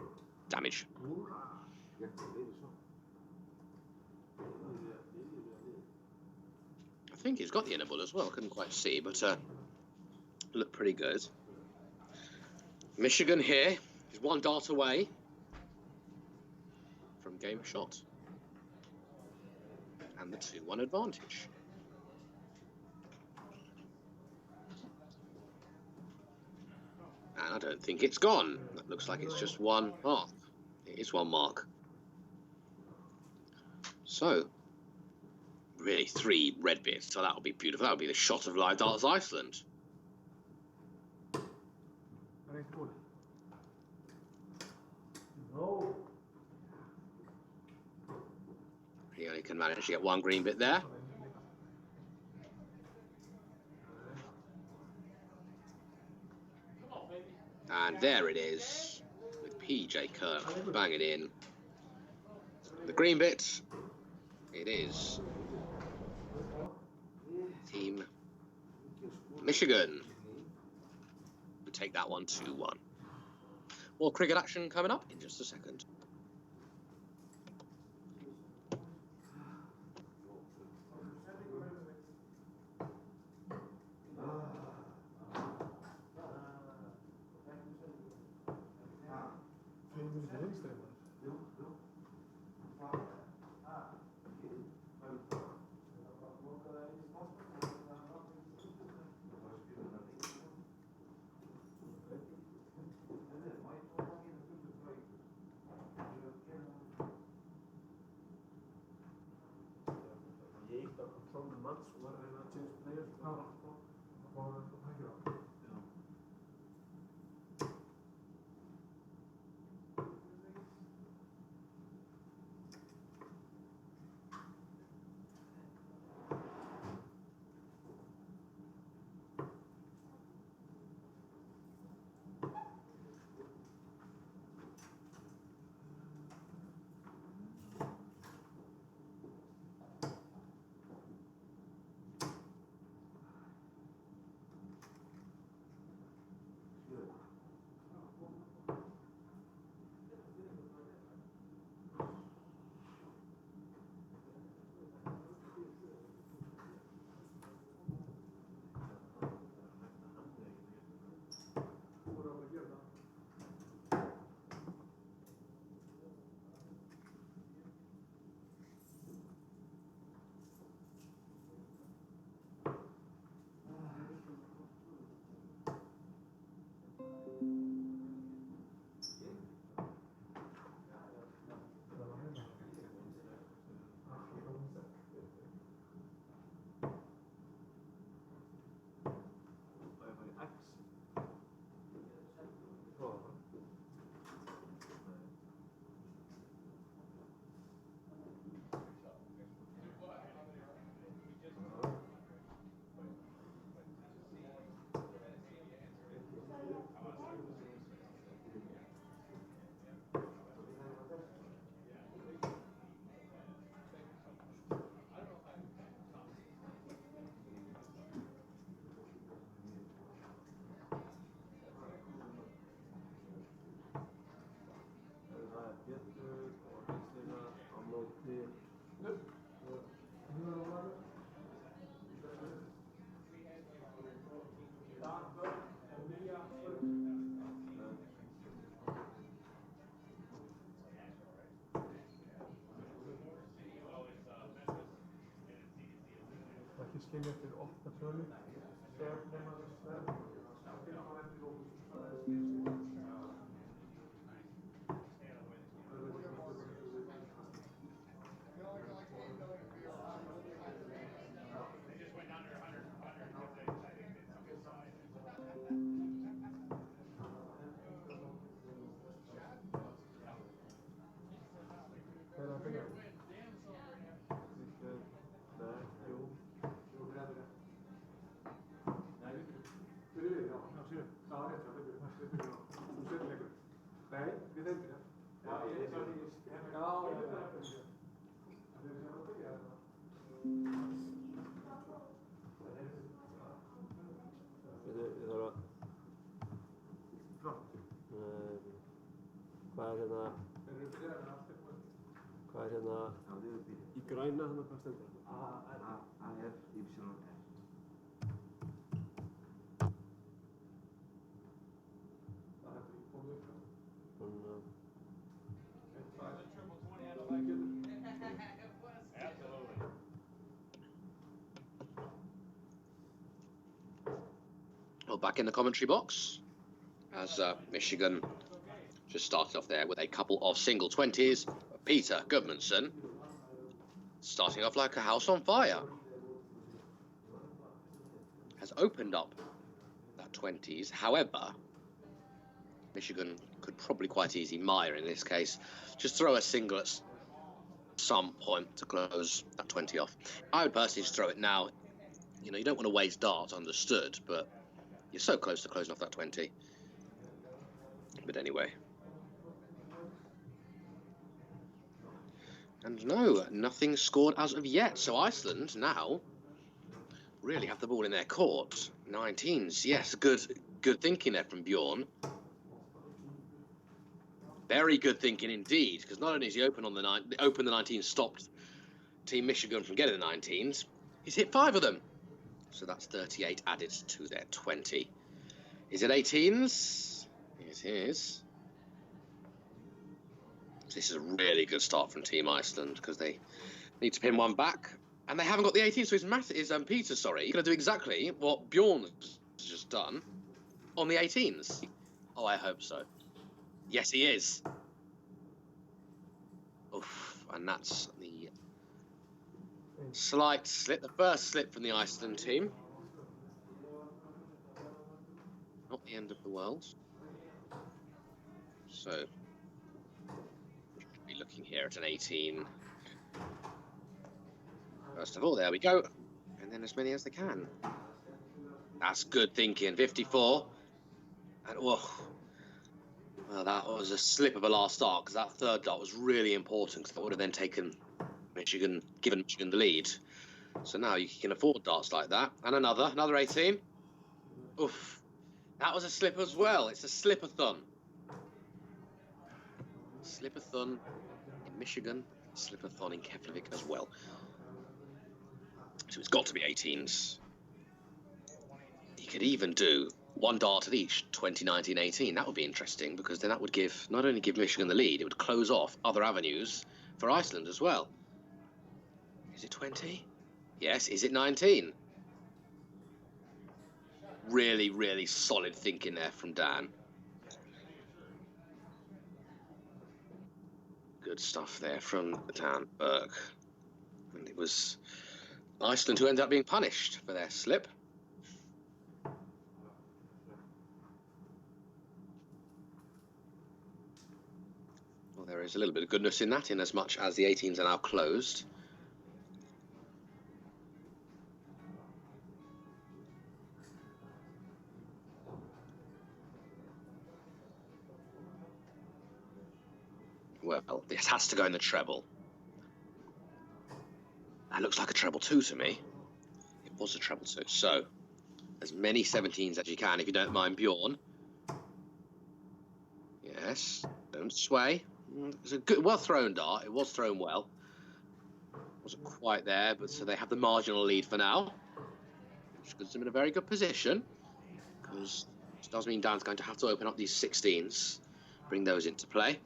damage. I think he's got the inner ball as well. Couldn't quite see, but looked pretty good. Michigan here is one dart away from game shot. And the 2-1 advantage. And I don't think it's gone. That looks like it's just one mark. It is one mark. So, really 3 red bits. So that would be beautiful. That would be the shot of live darts Iceland. He only can manage to get one green bit there. And there it is, with PJ Kirk banging in. The green bit, it is Team Michigan. We take that one 2-1. More cricket action coming up in just a second. getur og hinstina á móti Ekki skilja eftir 8 tölu. Hver er að byrja? Ég þarf að hvað er hérna Já, þið eru byrjað. í græna hérna hvað stendur? A-R, Y-R. Well, back in the commentary box, as Michigan just started off there with a couple of single 20s. Peter Gudmundsson starting off like a house on fire. Has opened up that 20s. However, Michigan could probably quite easily mire in this case. Just throw a single at some point to close that 20 off. I would personally just throw it now. You know, you don't want to waste darts, understood, but you're so close to closing off that 20. But anyway. And no, nothing scored as of yet. So Iceland now really have the ball in their court. 19s, yes, good thinking there from Bjorn. Very good thinking indeed, because not only has he opened the 19s, stopped Team Michigan from getting the 19s, he's hit 5 of them. So that's 38 added to their 20. Is it 18s? It is. This is a really good start from Team Iceland because they need to pin one back, and they haven't got the 18. So Peter, sorry, going to do exactly what Bjorn has just done on the 18s. Oh, I hope so. Yes, he is. Oof, and that's the slight slip, the first slip from the Iceland team. Not the end of the world. So be looking here at an 18. First of all, there we go. And then as many as they can. That's good thinking. 54. And well, that was a slip of a last dart, because that third dart was really important, because that would have then taken given Michigan the lead. So now you can afford darts like that. And another 18. Oof. That was a slip as well. It's a slip-a-thon. Slip-a-thon in Michigan, slip-a-thon in Keflavik as well. So it's got to be 18s. You could even do one dart at each, 2019-18. That would be interesting, because then that would not only give Michigan the lead, it would close off other avenues for Iceland as well. Is it 20? Yes. Is it 19? Really, really solid thinking there from Dan. Good stuff there from Dan Burke. And it was Iceland who ended up being punished for their slip. Well, there is a little bit of goodness in that, in as much as the 18s are now closed. Well, this has to go in the treble. That looks like a treble 2 to me. It was a treble 2. So, as many 17s as you can, if you don't mind, Bjorn. Yes, don't sway. It's a good, well thrown dart. It was thrown well. Wasn't quite there, but so they have the marginal lead for now, which puts them in a very good position, because it does mean Dan's going to have to open up these 16s, bring those into play.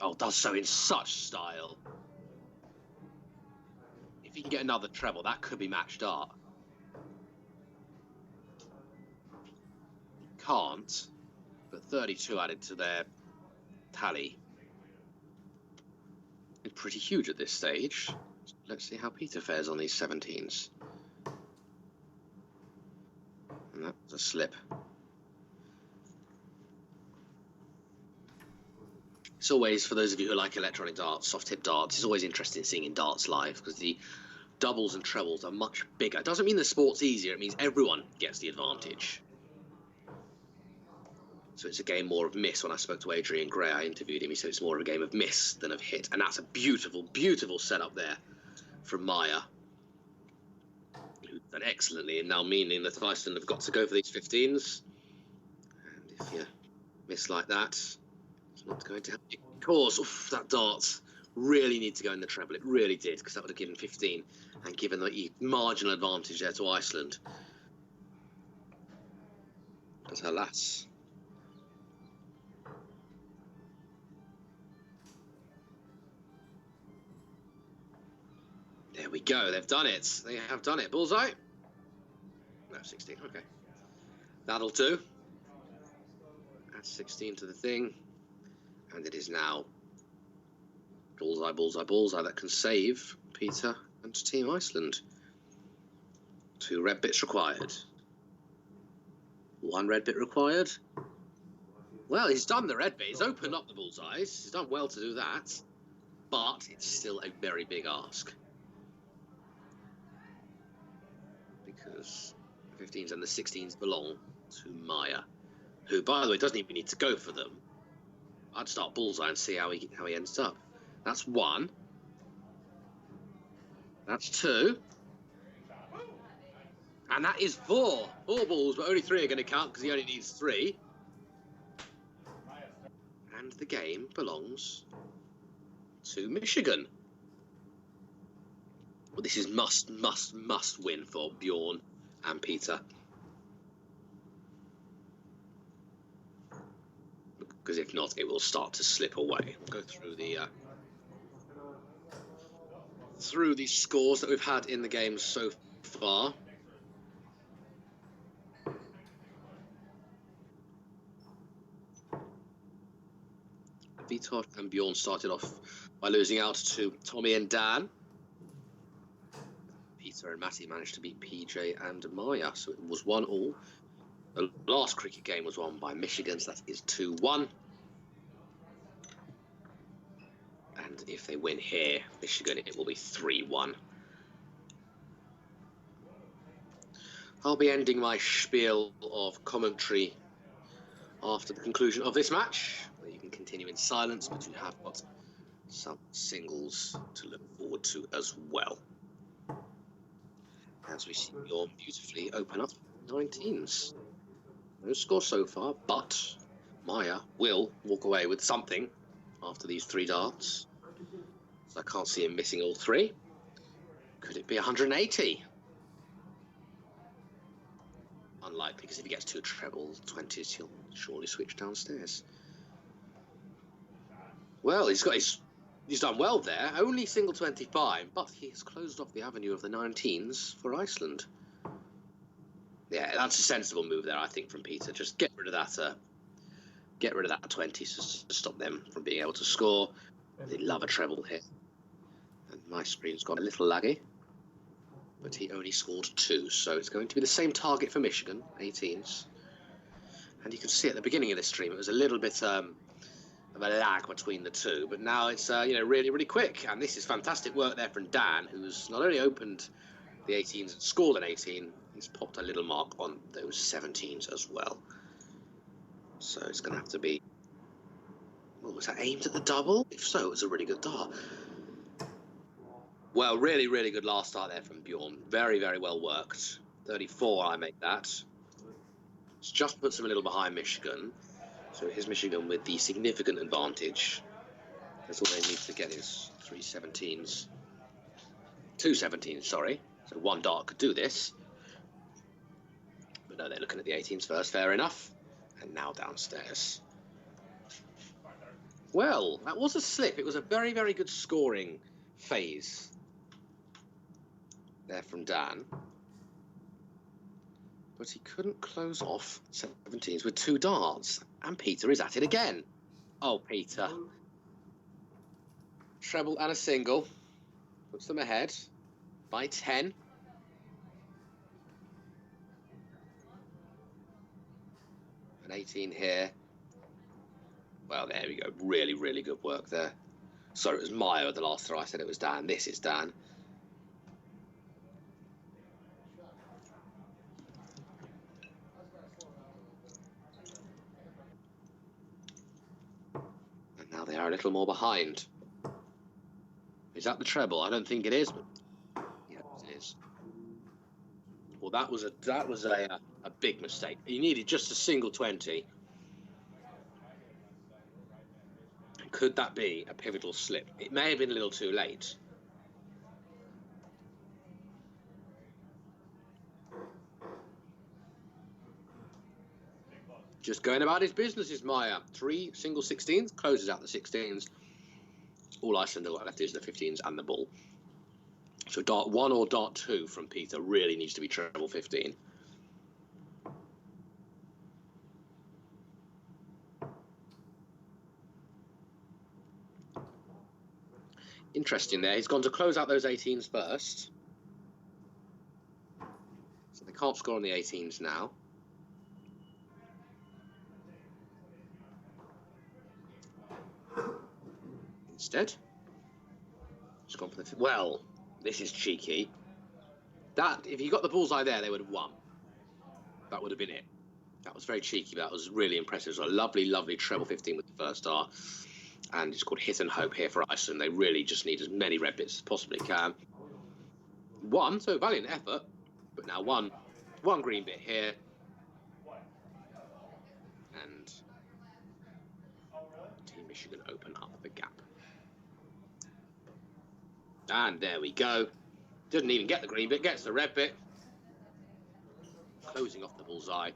Oh, does so in such style. If he can get another treble, that could be match dart. Can't, but 32 added to their tally is pretty huge at this stage. Let's see how Peter fares on these 17s. And that's a slip. It's always, for those of you who like electronic darts, soft tip darts, it's always interesting seeing in darts live, because the doubles and trebles are much bigger. It doesn't mean the sport's easier, it means everyone gets the advantage. So it's a game more of miss. When I spoke to Adrian Gray, I interviewed him, he said it's more of a game of miss than of hit. And that's a beautiful, beautiful setup there from Maya, who's done excellently, and now meaning that Iceland have got to go for these 15s. And if you miss like that, it's not going to help you. Of course, oof, that dart really needed to go in the treble. It really did, because that would have given 15 and given the marginal advantage there to Iceland. But alas. There we go. They've done it. They have done it. Bullseye? No, 16. Okay. That'll do. Add 16 to the thing. And it is now bullseye, bullseye, bullseye that can save Peter and Team Iceland. 2 red bits required. 1 red bit required. Well, he's done the red bit. He's opened up the bullseyes. He's done well to do that. But it's still a very big ask. Because the 15s and the 16s belong to Maya, who, by the way, doesn't even need to go for them. I'd start bullseye and see how he ends up. That's 1. That's 2. And that is 4. 4 balls, but only 3 are going to count because he only needs 3. And the game belongs to Michigan. Well, this is must win for Bjorn and Peter. Because if not, it will start to slip away. We'll go through the scores that we've had in the game so far. Vitor and Bjorn started off by losing out to Tommy and Dan. Peter and Matty managed to beat PJ and Maya, so it was 1-1. The last cricket game was won by Michigan, so that is 2-1. And if they win here, Michigan, it will be 3-1. I'll be ending my spiel of commentary after the conclusion of this match. You can continue in silence, but you have got some singles to look forward to as well. As we see Bjorn beautifully open up 19s. No score so far, but Maya will walk away with something after these 3 darts. So I can't see him missing all 3. Could it be 180? Unlikely, because if he gets 2 treble 20s, he'll surely switch downstairs. Well, he's done well there. Only single 25, but he has closed off the avenue of the 19s for Iceland. Yeah, that's a sensible move there, I think, from Peter. Just get rid of that 20s to stop them from being able to score. They love a treble here. And my screen's got a little laggy, but he only scored 2, so it's going to be the same target for Michigan, 18s. And you can see at the beginning of this stream, it was a little bit of a lag between the 2, but now it's really, really quick. And this is fantastic work there from Dan, who's not only opened the 18s and scored an 18, he's popped a little mark on those 17s as well. So it's going to have to be... Well, was that aimed at the double? If so, it was a really good dart. Well, really, really good last start there from Bjorn. Very, very well worked. 34, I make that. It's just puts him a little behind Michigan. So here's Michigan with the significant advantage. That's all they need to get is 3 17s. 2 17s, sorry. So one dart could do this. But no, they're looking at the 18s first. Fair enough. And now downstairs. Well, that was a slip. It was a very, very good scoring phase there from Dan. But he couldn't close off 17s with 2 darts. And Peter is at it again. Oh, Peter. Treble and a single. Puts them ahead by 10. An 18 here. Well, there we go. Really, really good work there. Sorry, it was Maya the last throw. I said it was Dan. This is Dan. And now they are a little more behind. Is that the treble? I don't think it is, but yeah, it is. Well, that was a big mistake. He needed just a single 20. Could that be a pivotal slip? It may have been a little too late. Just going about his business is Maya. 3 single 16s, closes out the 16s. All Iceland have got left is the 15s and the ball. So dart 1 or dart 2 from Peter really needs to be treble 15. Interesting there. He's gone to close out those 18s first. So they can't score on the 18s now. Instead, he's gone for the... Well, this is cheeky. That, if he got the bullseye there, they would have won. That would have been it. That was very cheeky, but that was really impressive. It was a lovely, lovely treble 15 with the first dart. And it's called hit and hope here for Iceland. They really just need as many red bits as possibly can. 1, so valiant effort. But now one green bit here. And Team Michigan open up the gap. And there we go. Didn't even get the green bit, gets the red bit. Closing off the bullseye.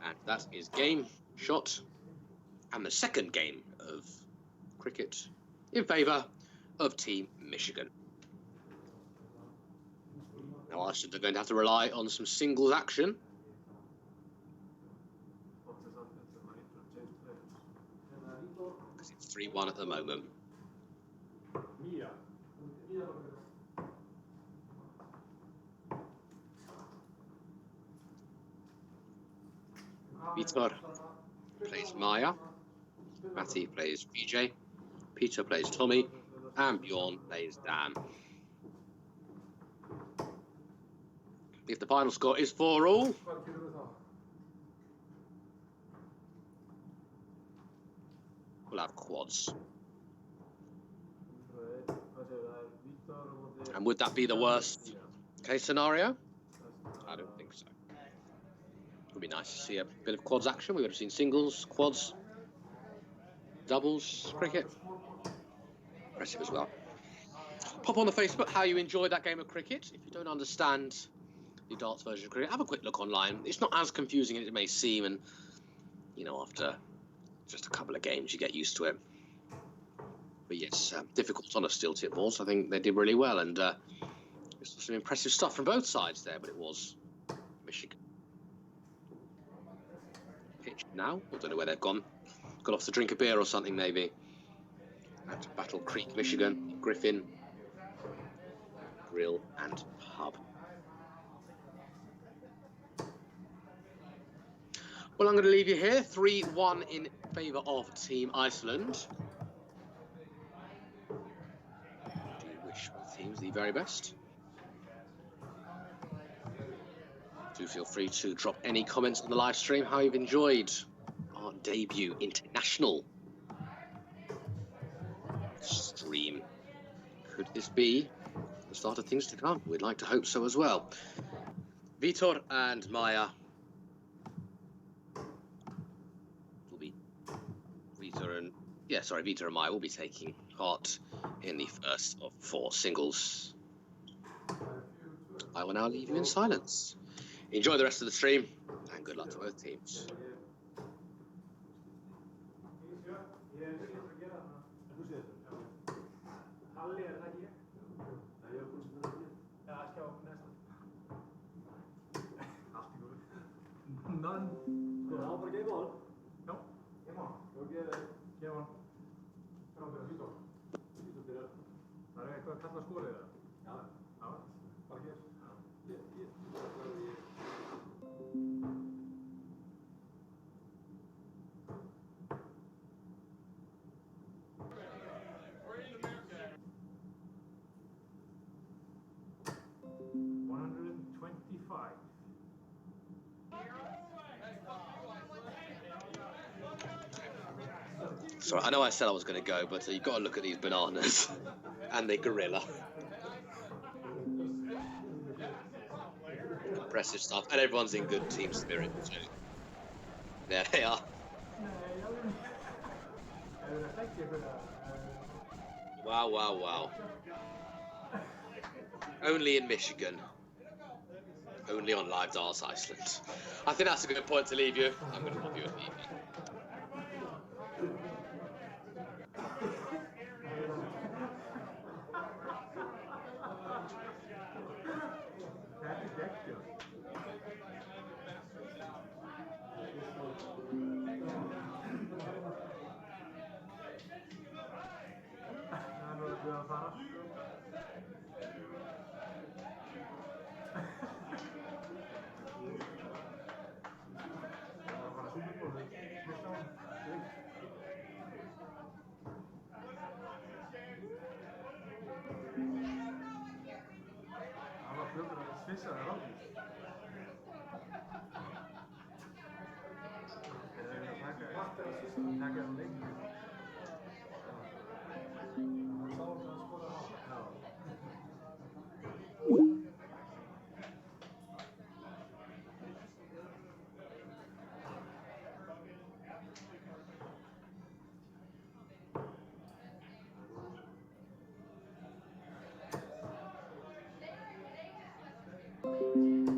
And that is game, shot, and the second game of cricket in favour of Team Michigan. Now Iceland are going to have to rely on some singles action. Because it's 3-1 at the moment. Vitor plays Maya, Matti plays VJ, Peter plays Tommy, and Bjorn plays Dan. If the final score is 4-all, we'll have quads. And would that be the worst case scenario? I don't think so. It would be nice to see a bit of quads action. We would have seen singles, quads, doubles, cricket. Impressive as well. Pop on the Facebook how you enjoyed that game of cricket. If you don't understand the darts version of cricket, have a quick look online. It's not as confusing as it may seem, and you know, after just a couple of games you get used to it. But yes, difficult on a steel tip ball, so I think they did really well, and there's some impressive stuff from both sides there, but it was Michigan. Pitch now, I don't know where they've gone. Got off to drink a beer or something maybe. At Battle Creek, Michigan, Griffin, Grill and Pub. Well, I'm going to leave you here. 3-1 in favour of Team Iceland. Do you wish both teams the very best? Do feel free to drop any comments on the live stream, how you've enjoyed our debut international stream. Could this be the start of things to come? We'd like to hope so as well. Vitor and Maya will be Vitor and Yeah, sorry, Vita and I will be taking part in the first of 4 singles. I will now leave you in silence. Enjoy the rest of the stream, and good luck to both teams. Halli er það ekki ég? Nei, ég er búin að spila það. Já, skjá næsta. Allt í góðu. None. Sko, það var bara game on. Já, game on. Ok, Game on. Frábæra, Vító. Vító byrjar. Það er eitthvað að kalla skorið eða? Já, Já, bara hér. ég. 125. Sorry, I know I said I was going to go, but you've got to look at these bananas and the gorilla. Impressive stuff, and everyone's in good team spirit too. There they are. Wow, wow, wow. Only in Michigan. Only on Live Darts Iceland. I think that's a good point to leave you. I'm going to pop you a leave. Thank you.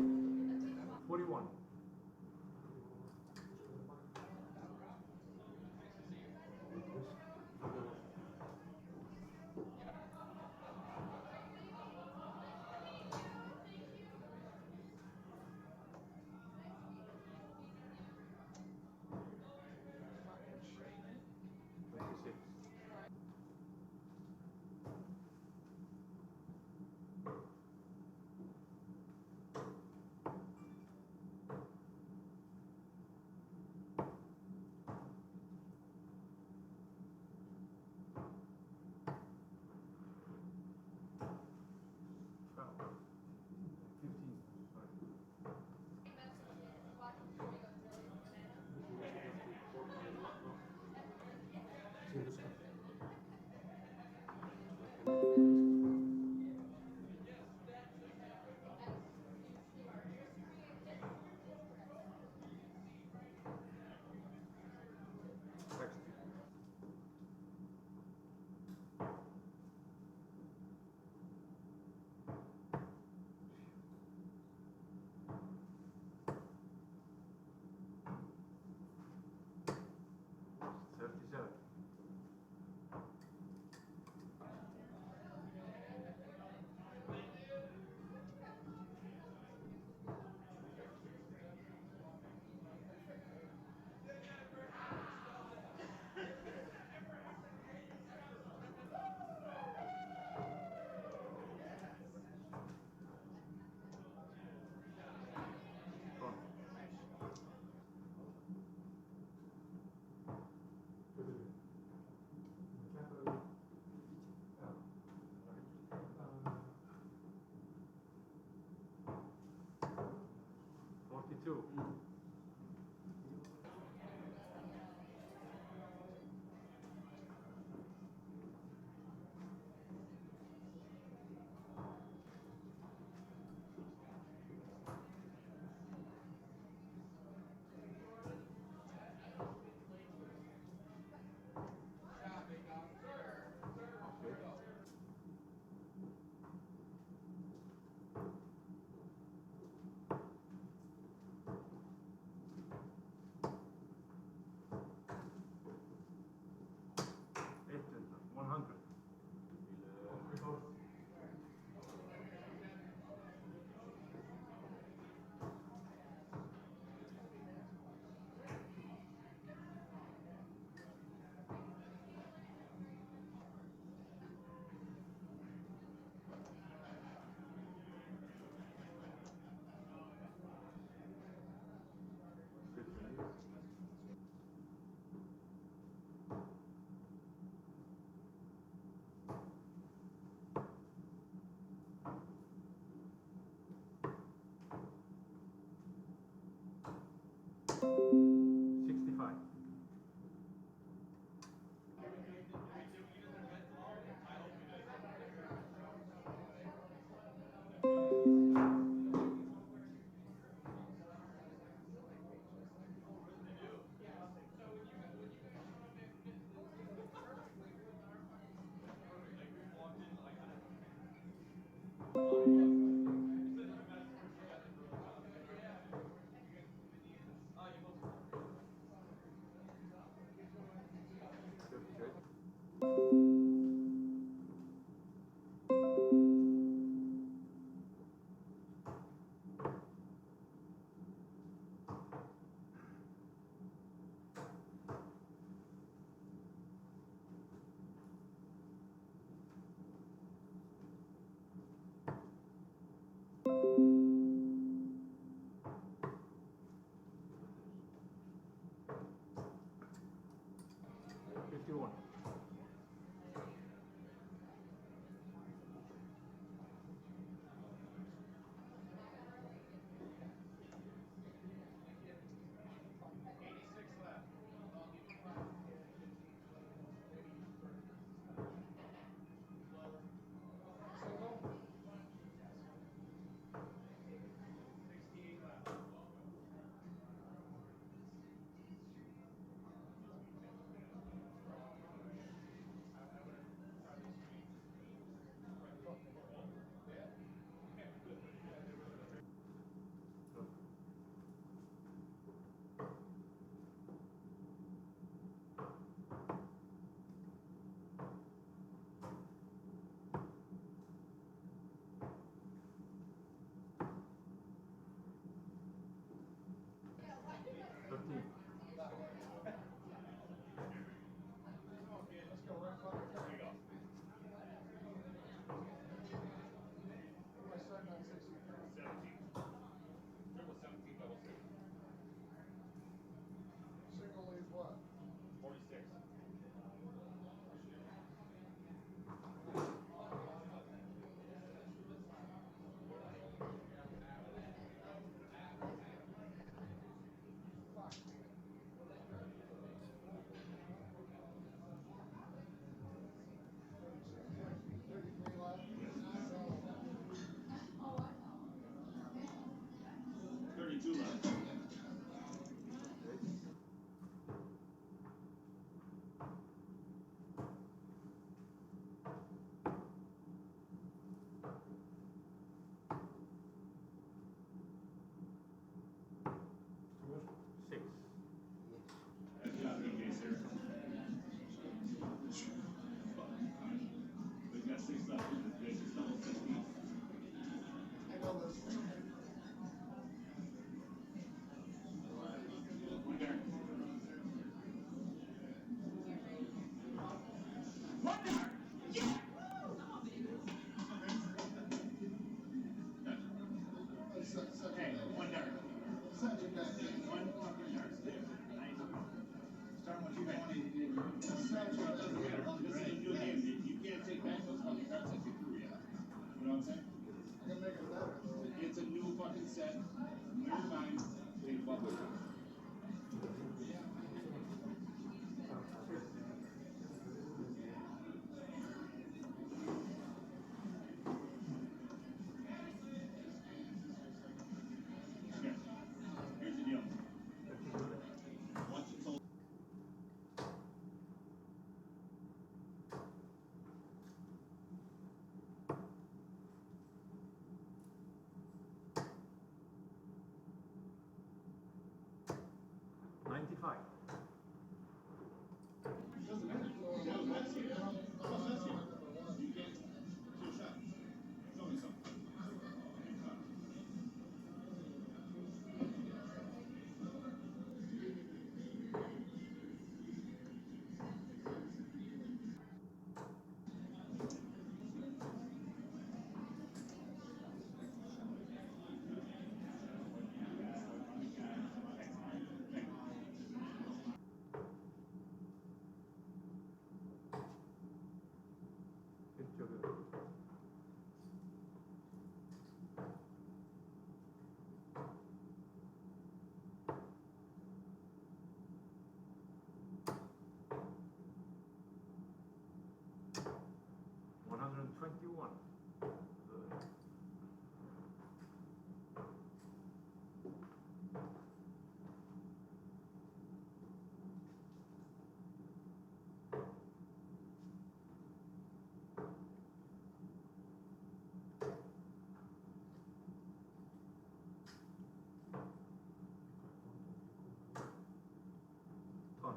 121. Ton.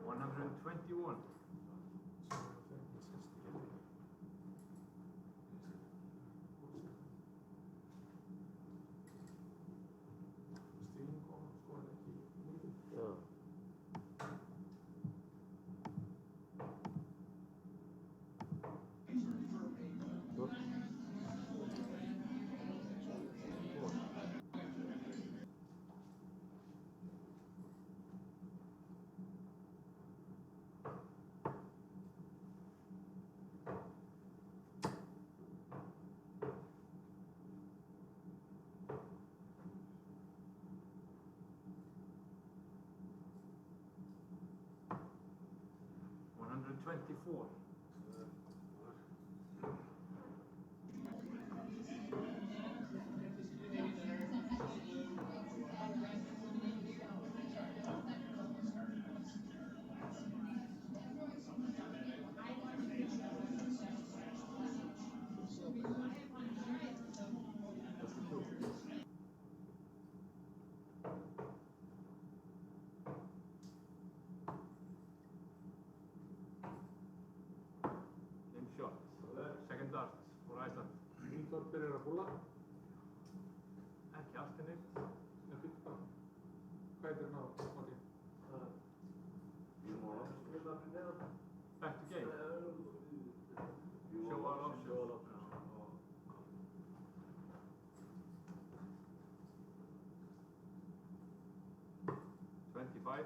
121. Ja. Wat? 124. Game shot. Second dart for Iceland. Íþór byrjar að búla. Ekki allt henni. Það fyrir bara. Hvað er þetta ná? Matti? Back to game. Show all options. 25.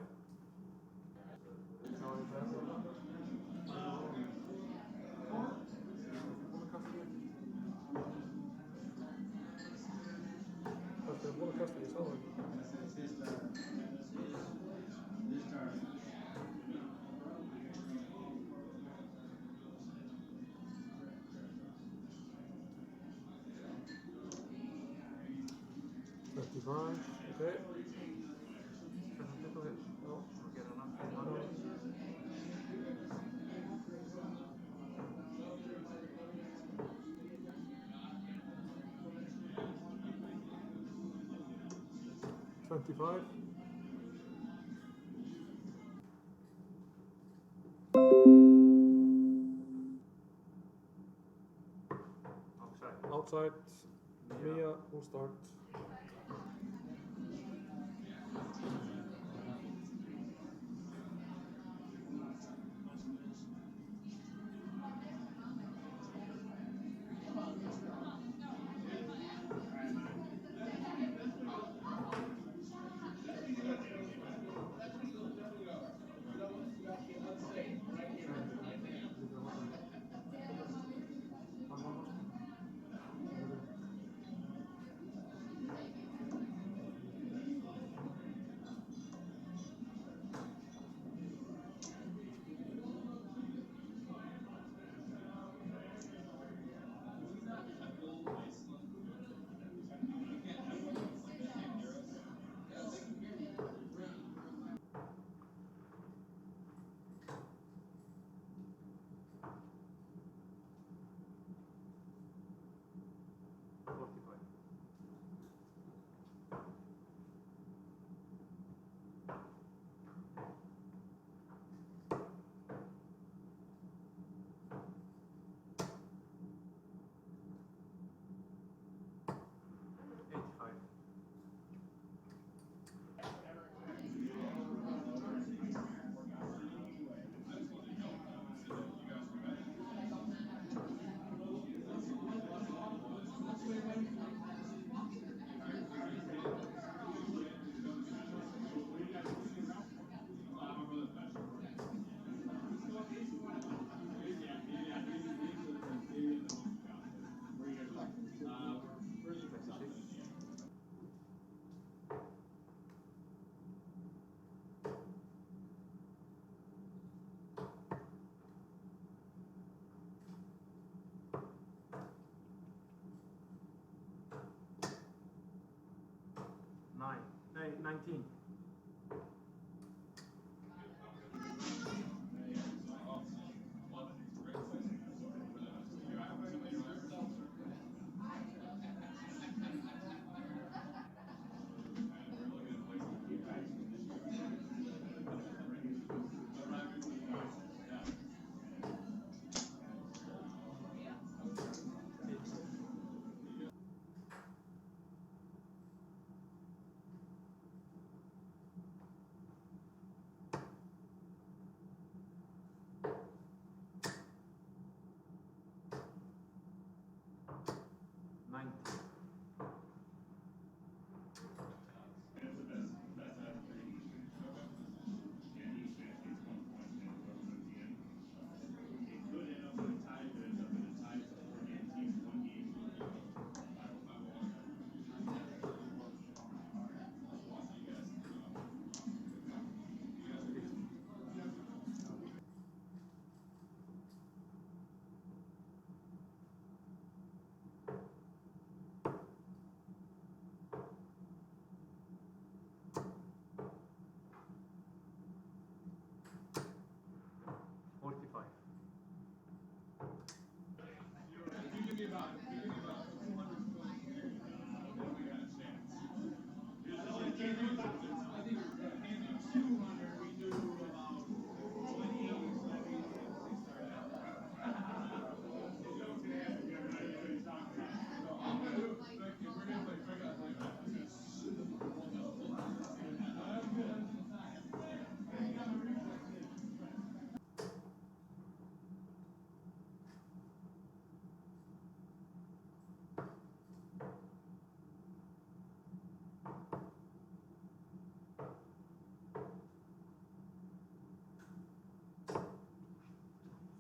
Það er búin að kasta, ég sá það ekki. Okay. Hvernig þetta við? Já. Og gera hann aftur. Já. 25. Outside. Outside. Mia will start.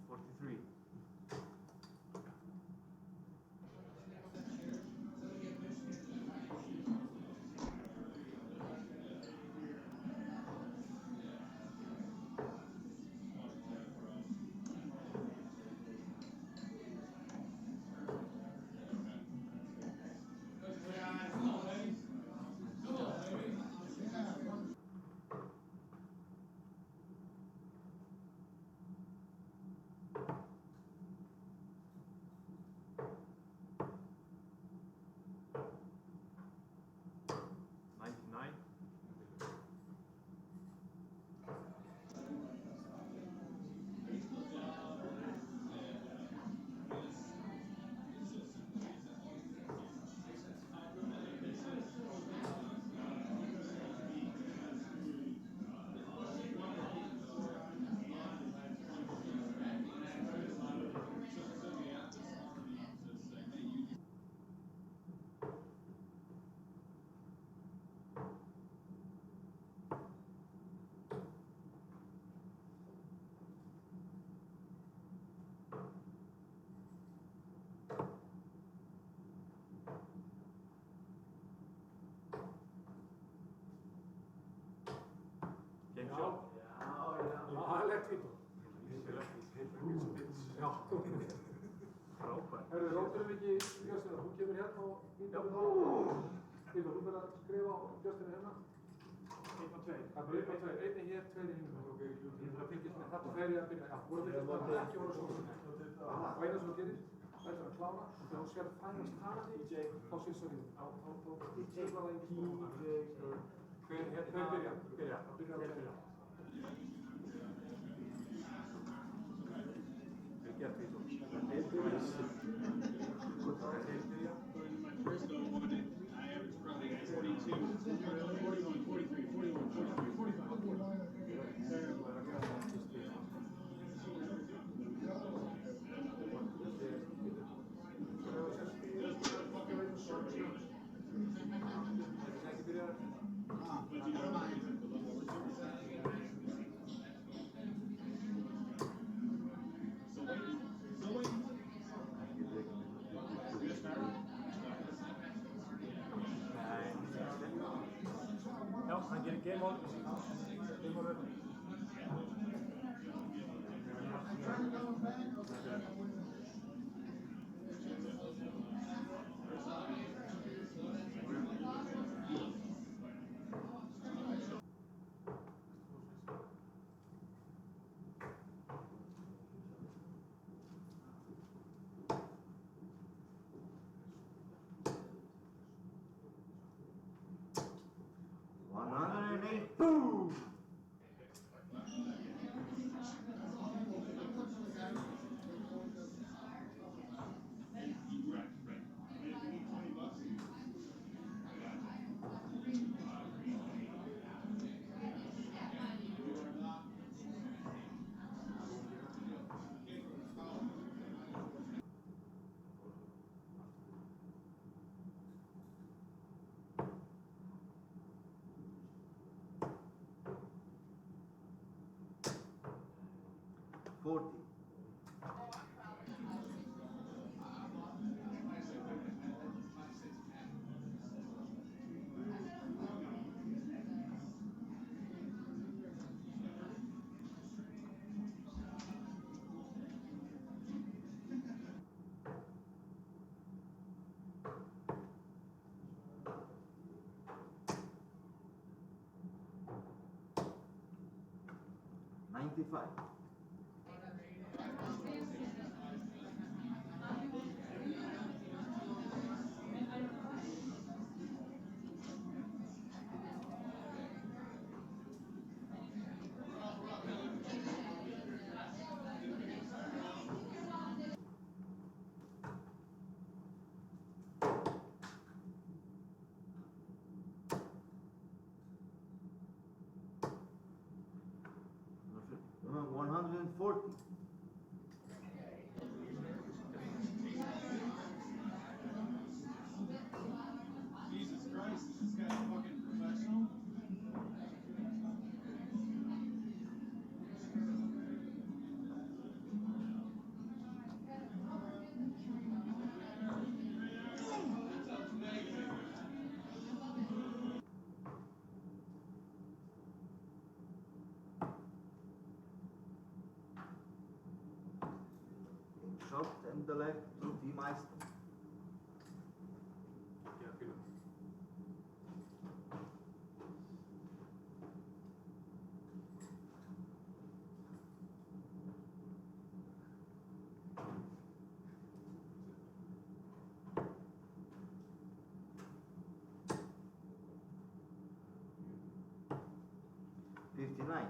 43. Game shot. Lagalegt vító. Já. Frábær. Herðu, róturum ekki Justina, þú kemur hérna og vító. Vító, þú fyrir að skrifa á Justina hérna. 1 og 2. Það er 1 og 2. Einni hér, 2 í hinn. Ég þarf að fylgjast með þetta. Þegar ég að byrja, já. Þú voru að fylgjast með ekki voru svona. Og eina sem þú gerir, það er að klára. Og þegar þú sér fænast hana, þá svissar við. Þá sýrla það ekki svona. Hver byrja? Byrja. Vel gert, Vító. First I averaged probably 42, 41, 43, 41, 43, 45, 45. But you don't mind. So wait. Já, hann gerir game on. Game on. Boom! $95. 140. Jesus Christ, is this guy fucking professional? Shot and the left to Team Iceland. Yeah, feel it. '59.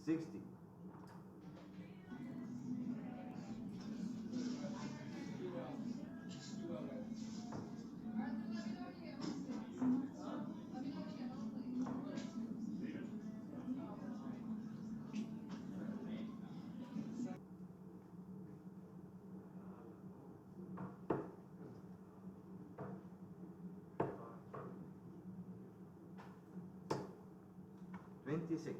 '60. '26.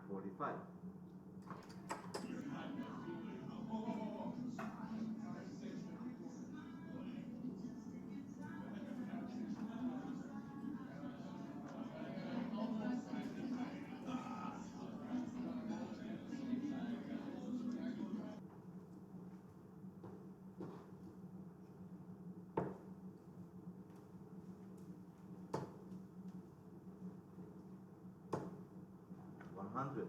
'45. '100.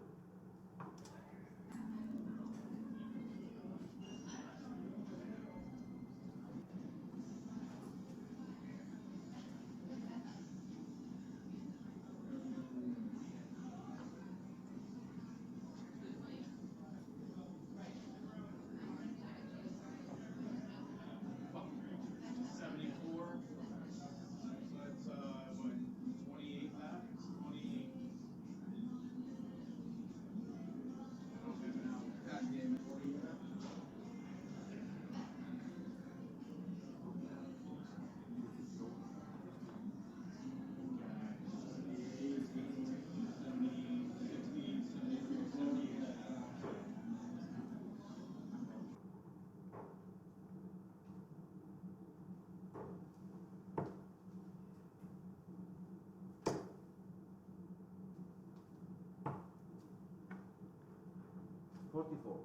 '44.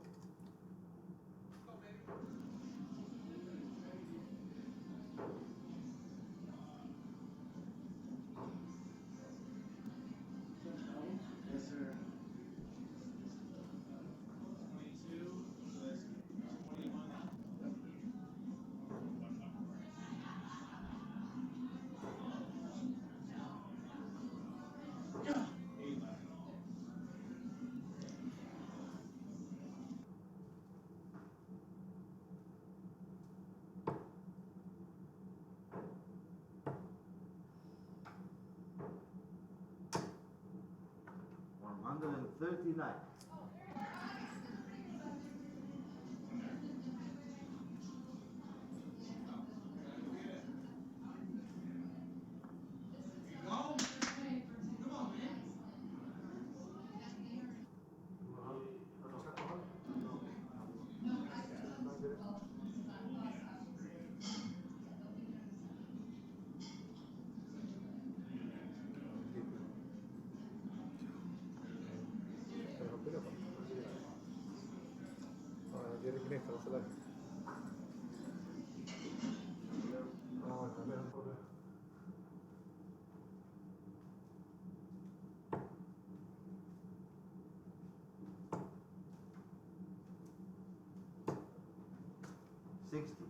Yes, sir. 22, 21. '139. knick, alltaf leið. Já, það er meðan bara. 60.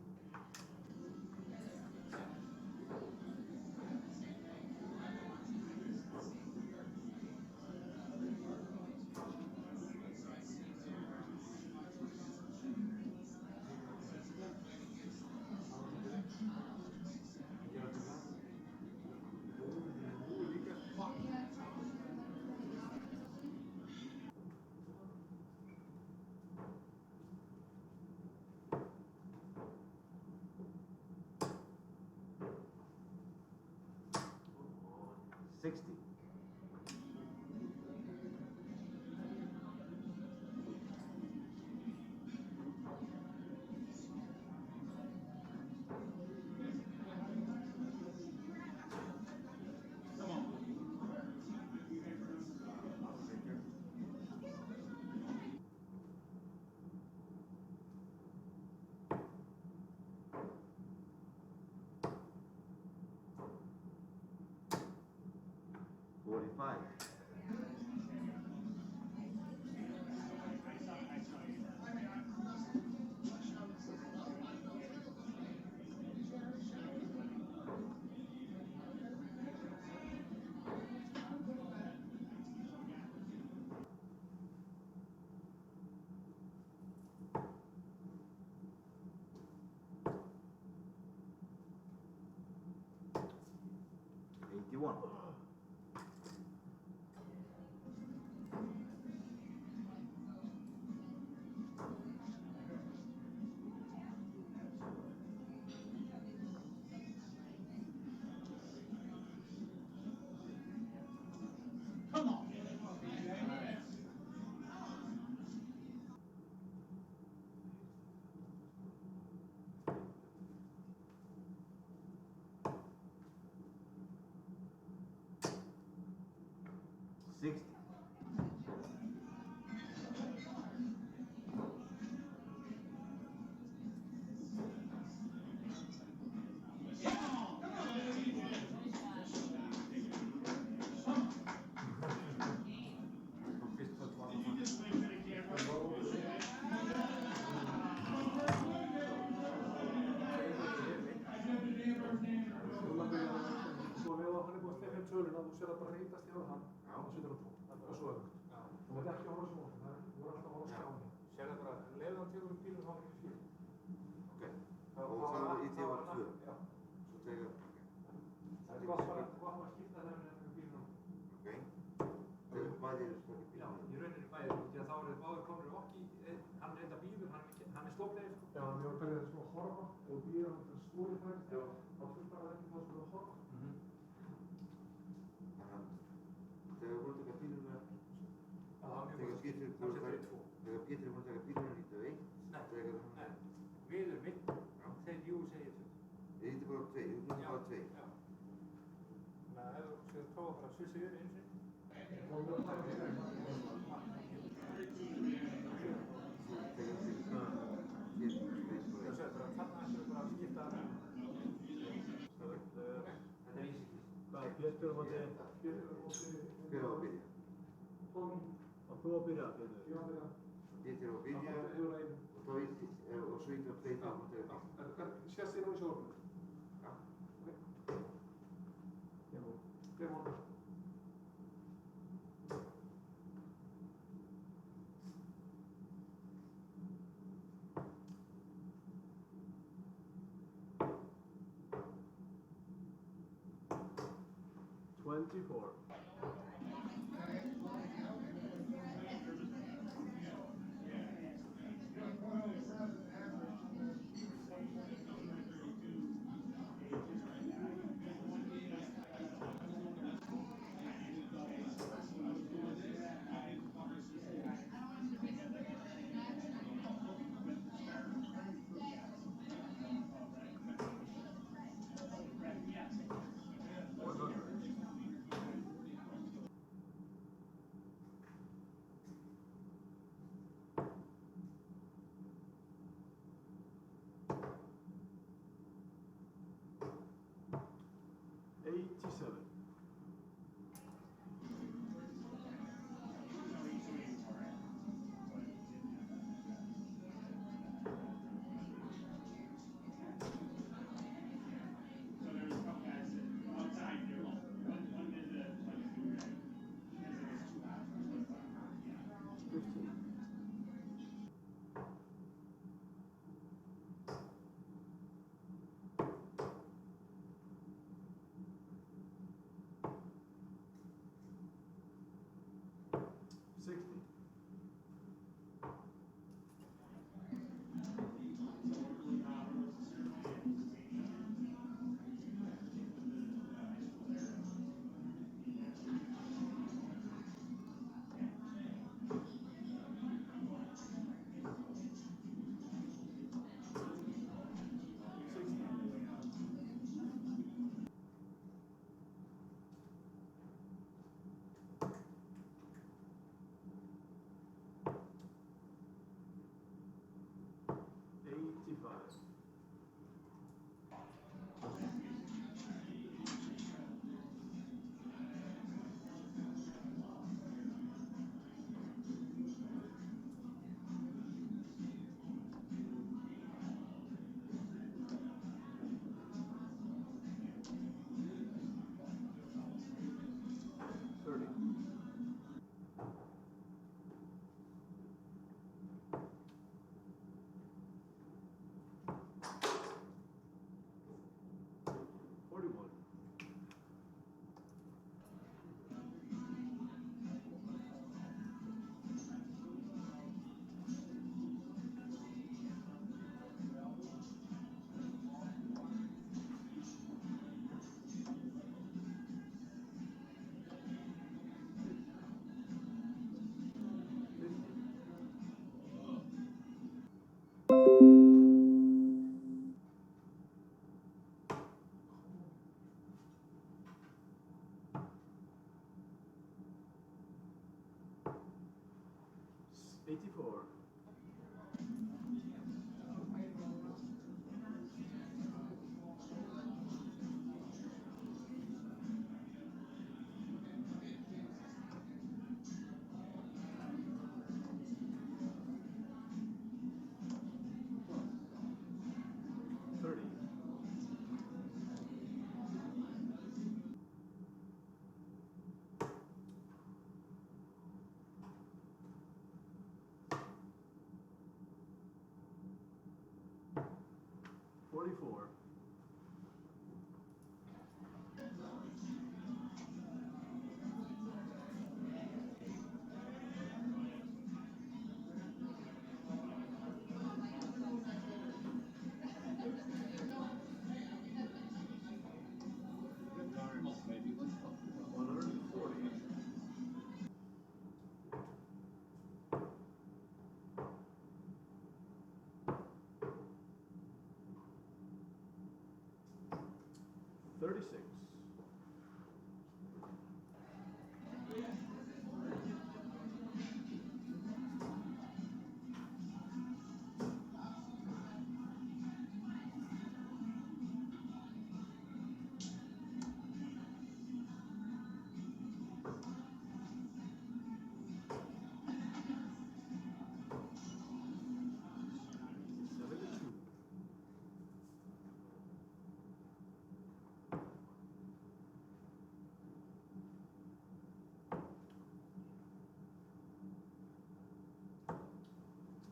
60. 45. 81. 60. 'Töluna, þú sér það bara reytast hjá hann á sveitaráttum. Það er bara svo öðvögt. Þú mátt ekki horfa sem okkur, þú voru alltaf að horfa á skjáni. Sér það bara, leiðu hann tegur bílum þá ekki fyrir. Ok. Og það var í TV2? Já. Svo tegur, ok. Það er gott að skipta þeim með bílum. Ok. Tegur bæðir stökki bílum? Já, í rauninni bæðir, því að þá eru báðir komnir í okki, hann reynda bíður, hann er stopplegir sko. Já, við vorum byrjað svona að horfa og bíður hann til skóli fært. Já. Þá þurfti hann ekki þá að horfa. Þegar voru að taka bíluna, þegar Pétur voru að taka bíluna 91, Nei, við erum mitt, þeir jú segir þetta. Ég hitti bara 2, ég hitti bara 2. Já. Þannig að ef þú séu prófa að fara að svissa yfir eins og Pétur á móti. Hver á að byrja? Tommy. Og þú að byrja, Pétur? Ég að byrja. Pétur á að byrja og svo hitti á Pétur á móti að byrja. Sést þér á í sjálfum? Já. Hver mánu? 84. $44. Good times, baby. Let's go. 140. $36.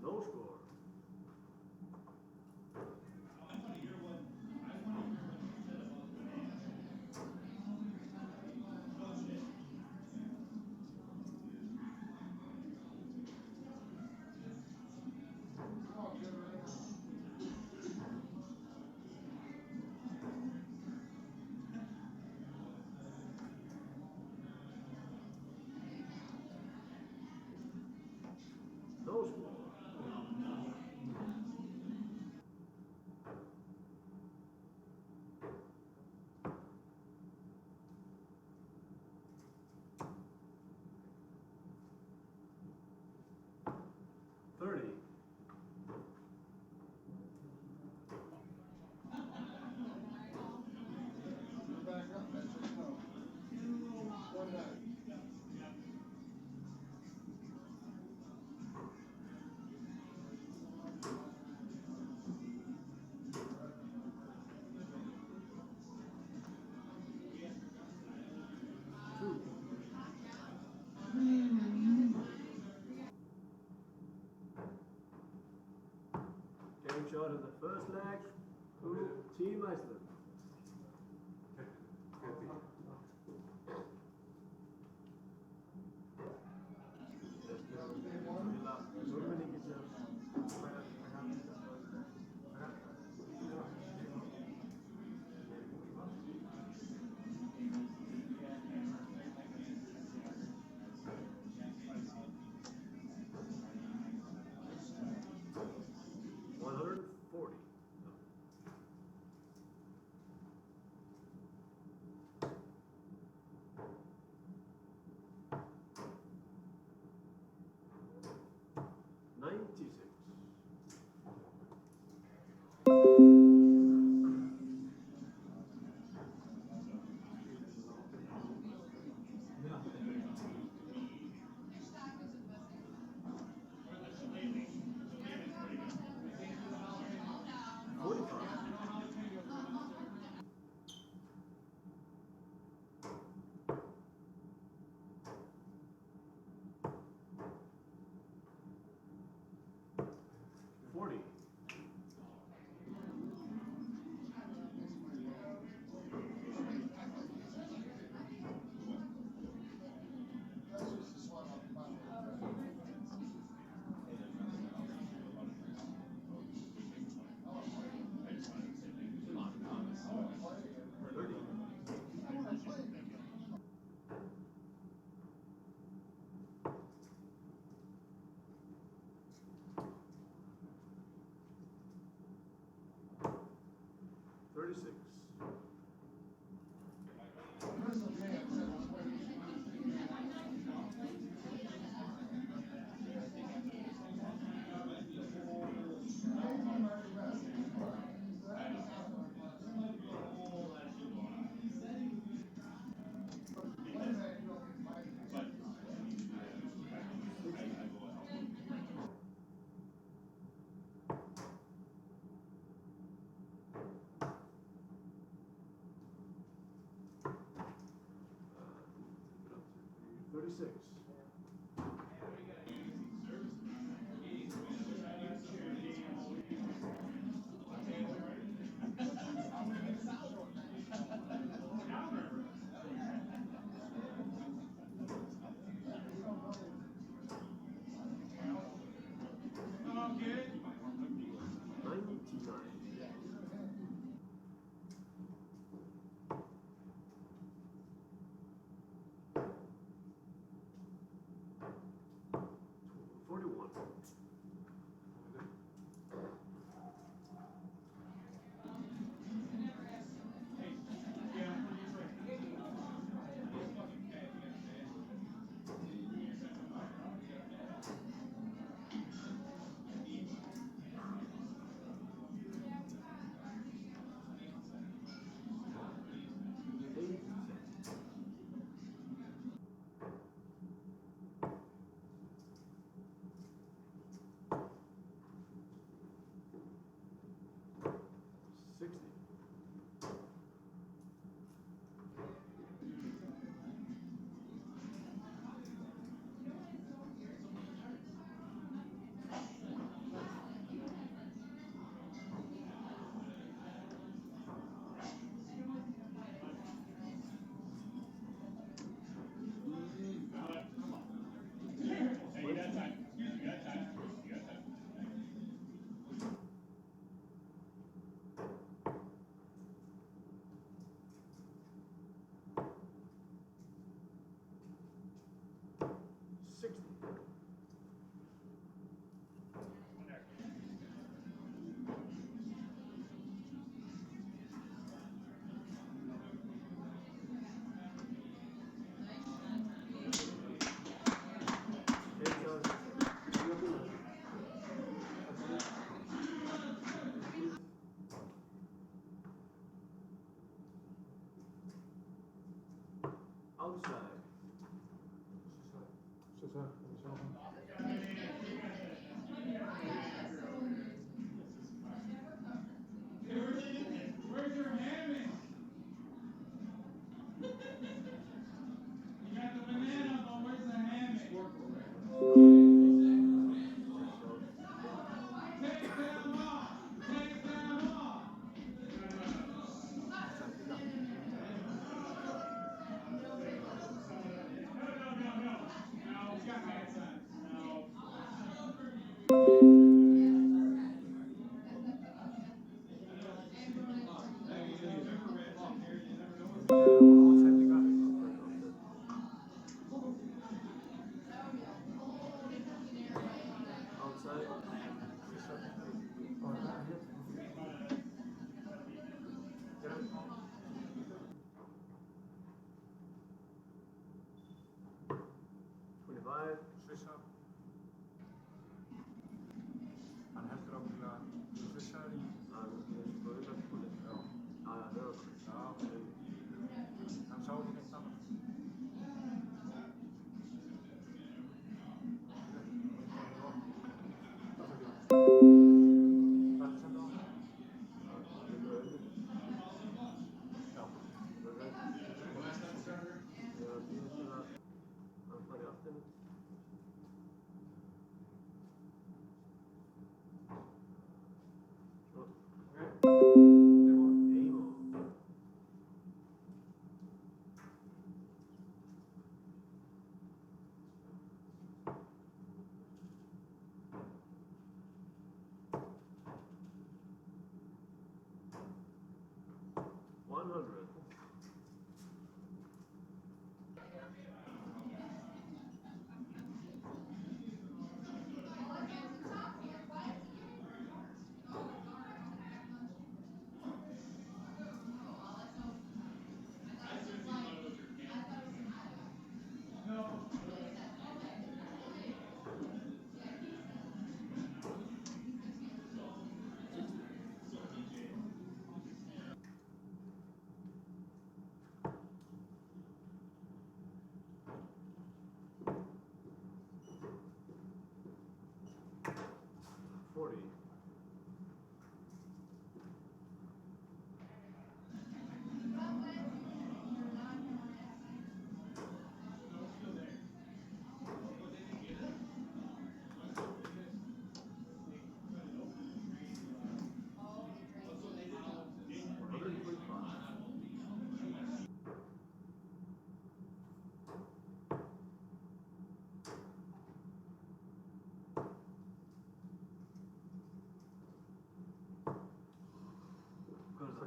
No score. No score. $30. Back up, that's just go. One back. Game shot of the first leg to Team Iceland. $140. 36. Hey, you got time. Excuse me, you got time. You got time. 60. Outside. Where's your hammock? You got the banana, but where's the hammock? Take them off! Take them off! No, we got hats on. No. Outside. Svissa. Hann heldur ábyggilega svissaður í. Já. Já. Hann sá ekki neitt annað.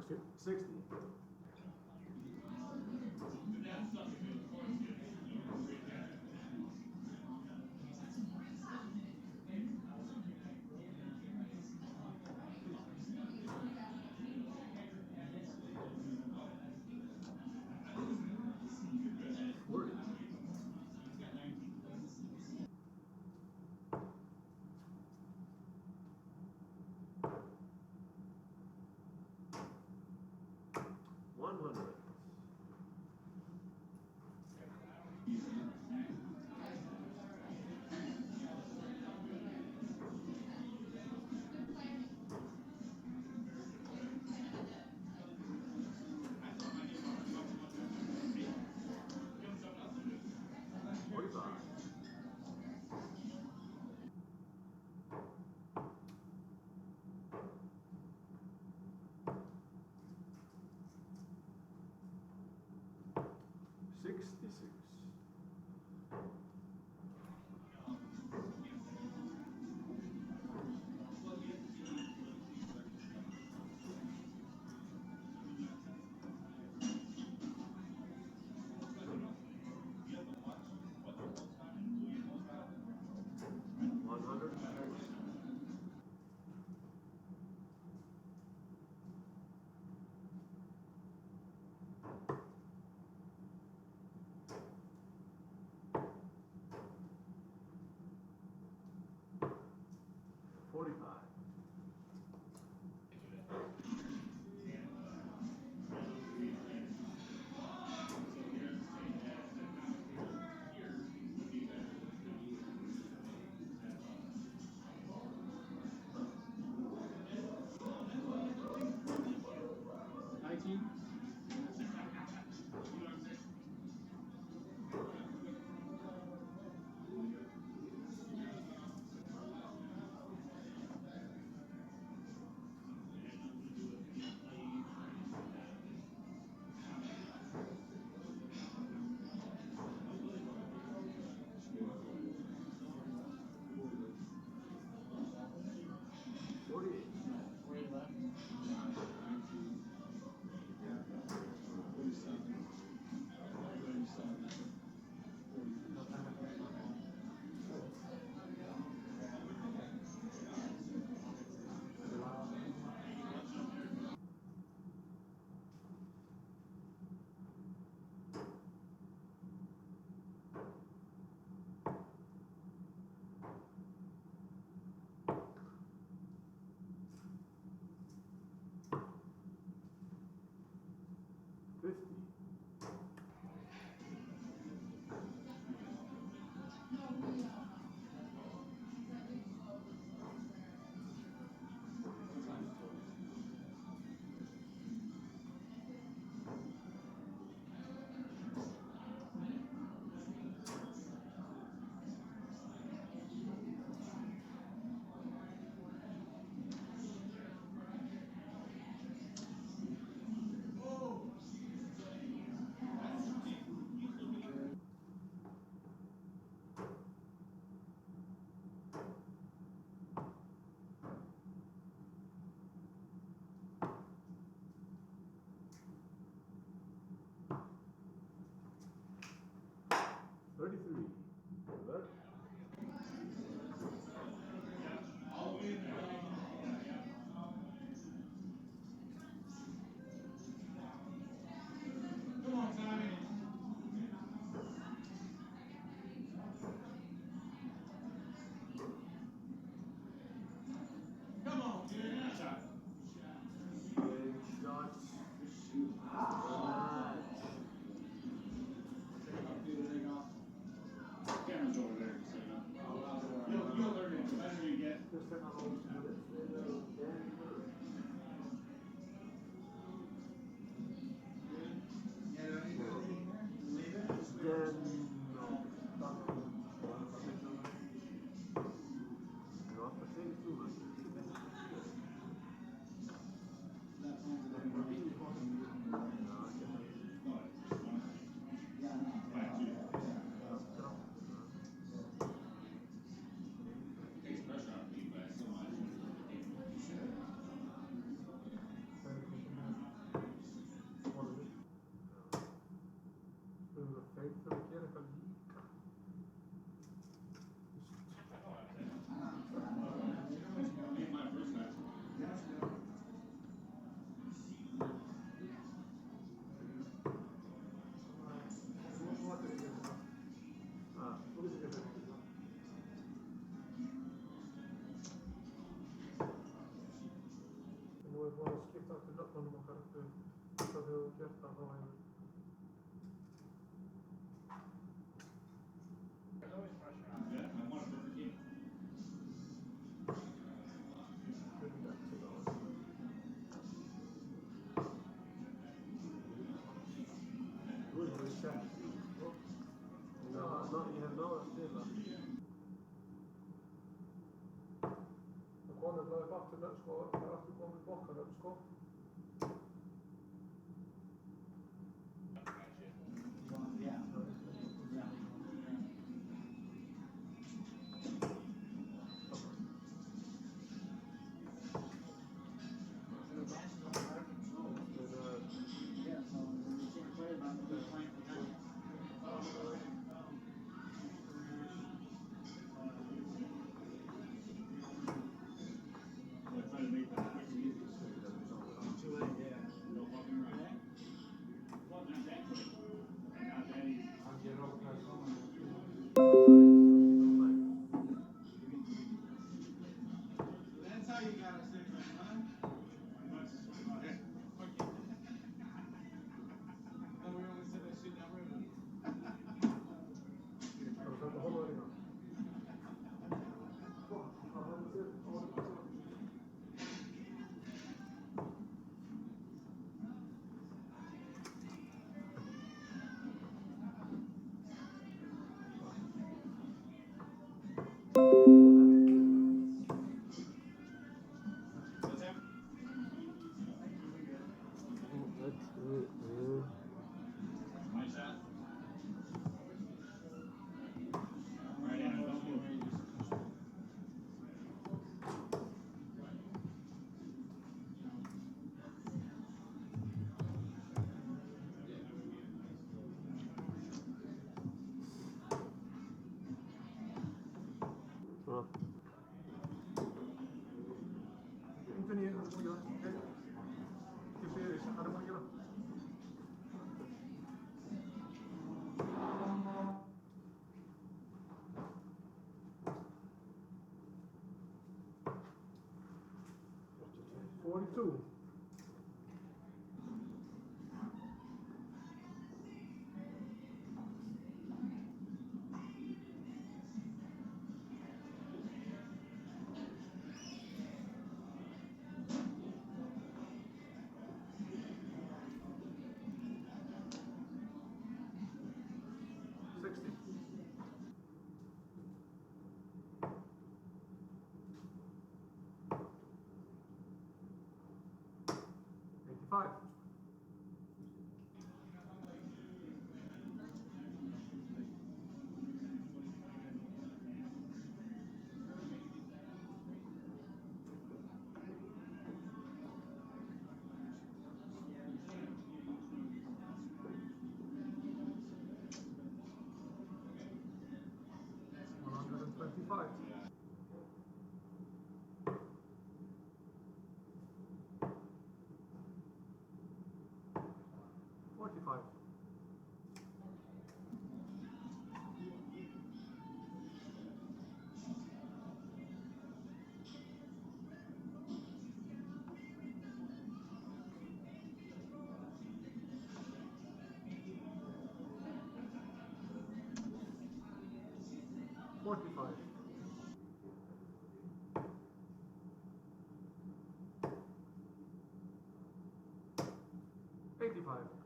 60. Cameron's over there, so you know. You'll learn it. The better you get. Takes pressure off me, but I still want to Þeir þurfa að gera eitthvað líka. Nú er búin að skipta aftur nöfnunum okkar upp þegar við höfum gert það þá hefur. Ég hef náð að spila. Það kom nefnilega upp aftur nöfn, sko, það er aftur komið bokkanöfn, sko. Anthony, okay. Keep serious. I don't want to get up. $42. $85. $125. $45. $45. $85.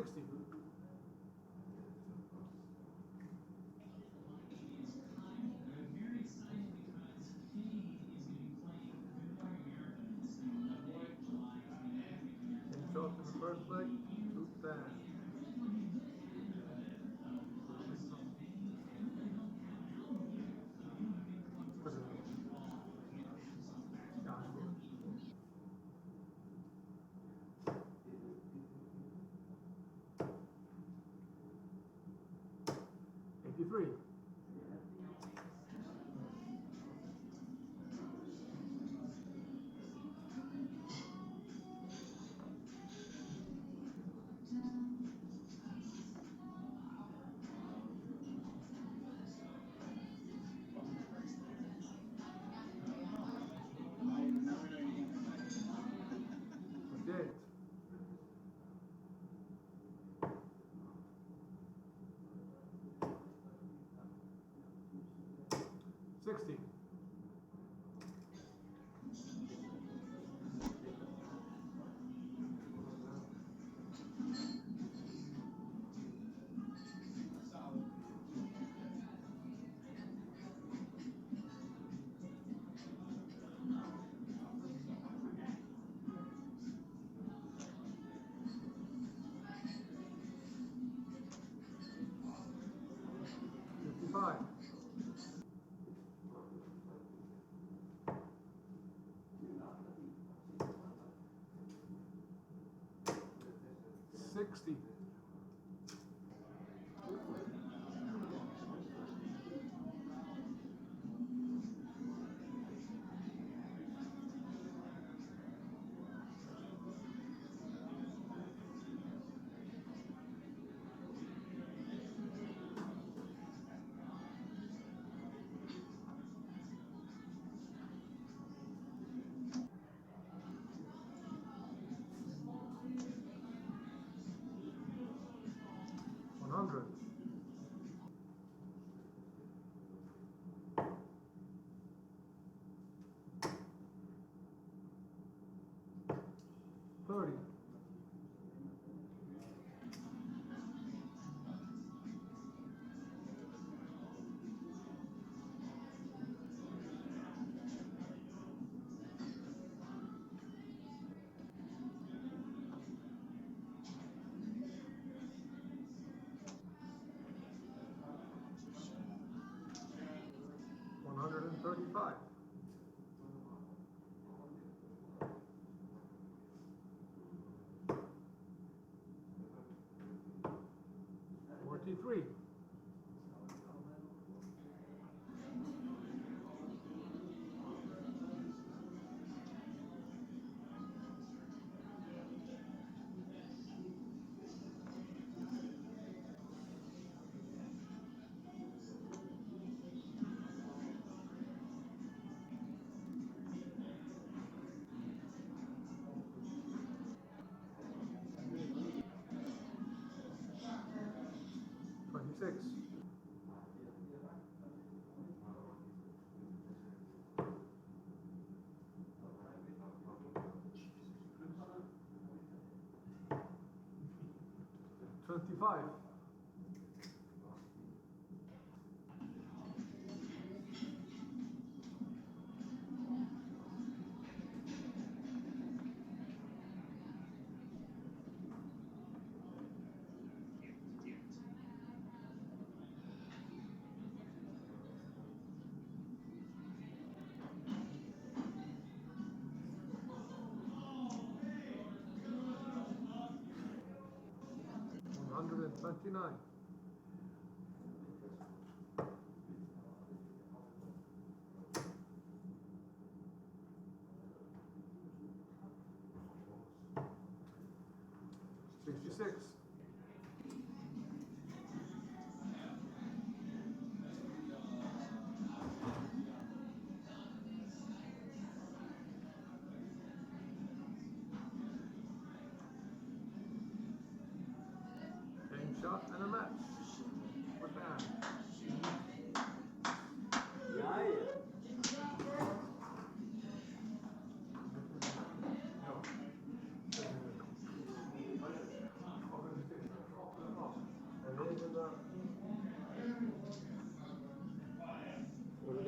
60. Shot in the first leg, 210. Three. Dead. 60. Five. 60. 100. 30. 135. 43. 26. 25. 129. 66. 10 shot and a match. We're down. No.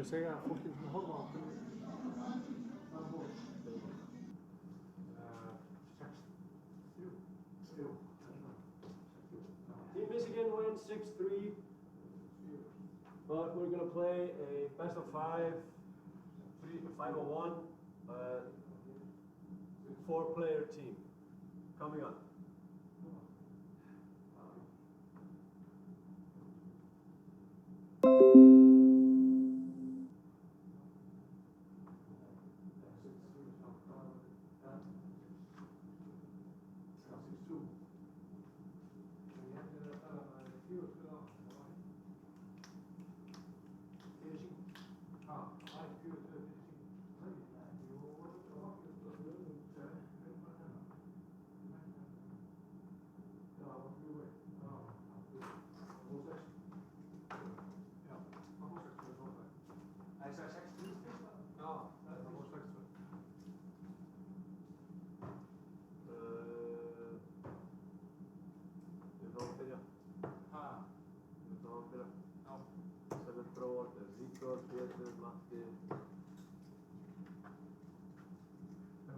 Ég segja að fólkið sem horfa á hvernig það fór. 6-3. Team Michigan wins 6-3, but we're going to play a best of 5, 5-on-1, 4-player team coming up.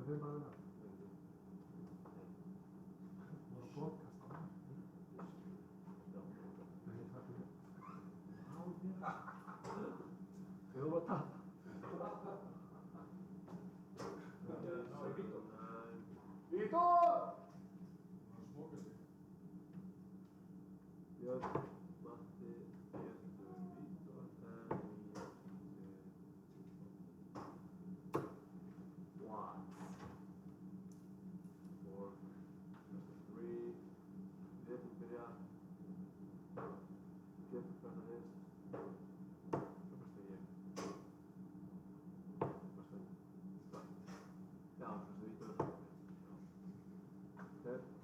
Þið bara það? Voru að blóðkast á það? Nei, það er fyrir. Þið voru að tapa. Vítor! Smókast þig. Björn, Matti, Pétur, Vítor, Watts. 4, 3, Pétur byrja. Pétur hvernig þess. Svo fyrst ég. Já, fyrst Vítor.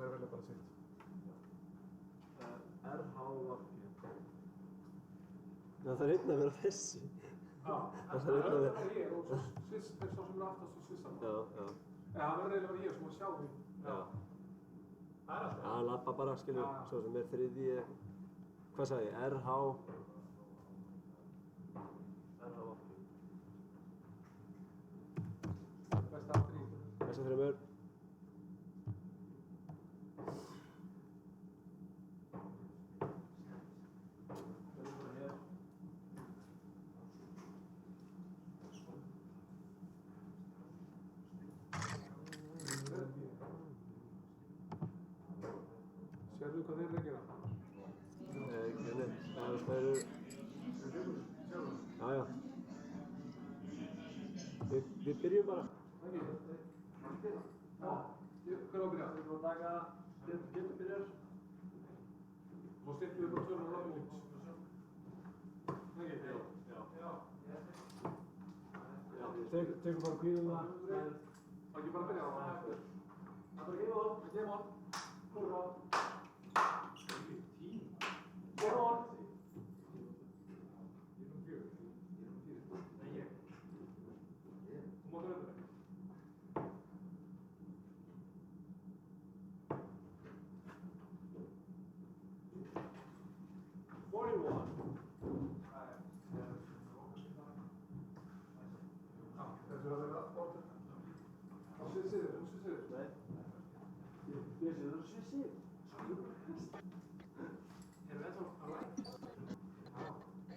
Það velja bara sitt. RH Vappi. Það þarf einn að vera þessi. Já, Það þarf einn að vera. það er ég og svo Sviss, þeir sá sem eru aftast og Svissar. Já. Það verður eiginlega bara ég sem að sjá því. Já. Það er alltaf. Hann labba bara, skilur, Já. svo sem er þriðji, hvað sagði ég, RH Vappi. Besta aftur í. Þessa þreymur. Sérðu hvað þeir eru að gera? Það eru... Já. Við byrjum bara. Ekki? Já. Hver á að byrja? Við erum að taka... Pétur byrjar. Svo styrkjum við bara tölum og lágum út. Ekki? Já. Tekum bara kvíðuna. Ekki bara byrja á það. Það er bara game on. Come on. Come on. Þú mátt verða það. Þessu er að vera bortið. Á Svissiður, Svissiður. Nei. Ég sé það Svissi. Erum við ennþá á læk? Já.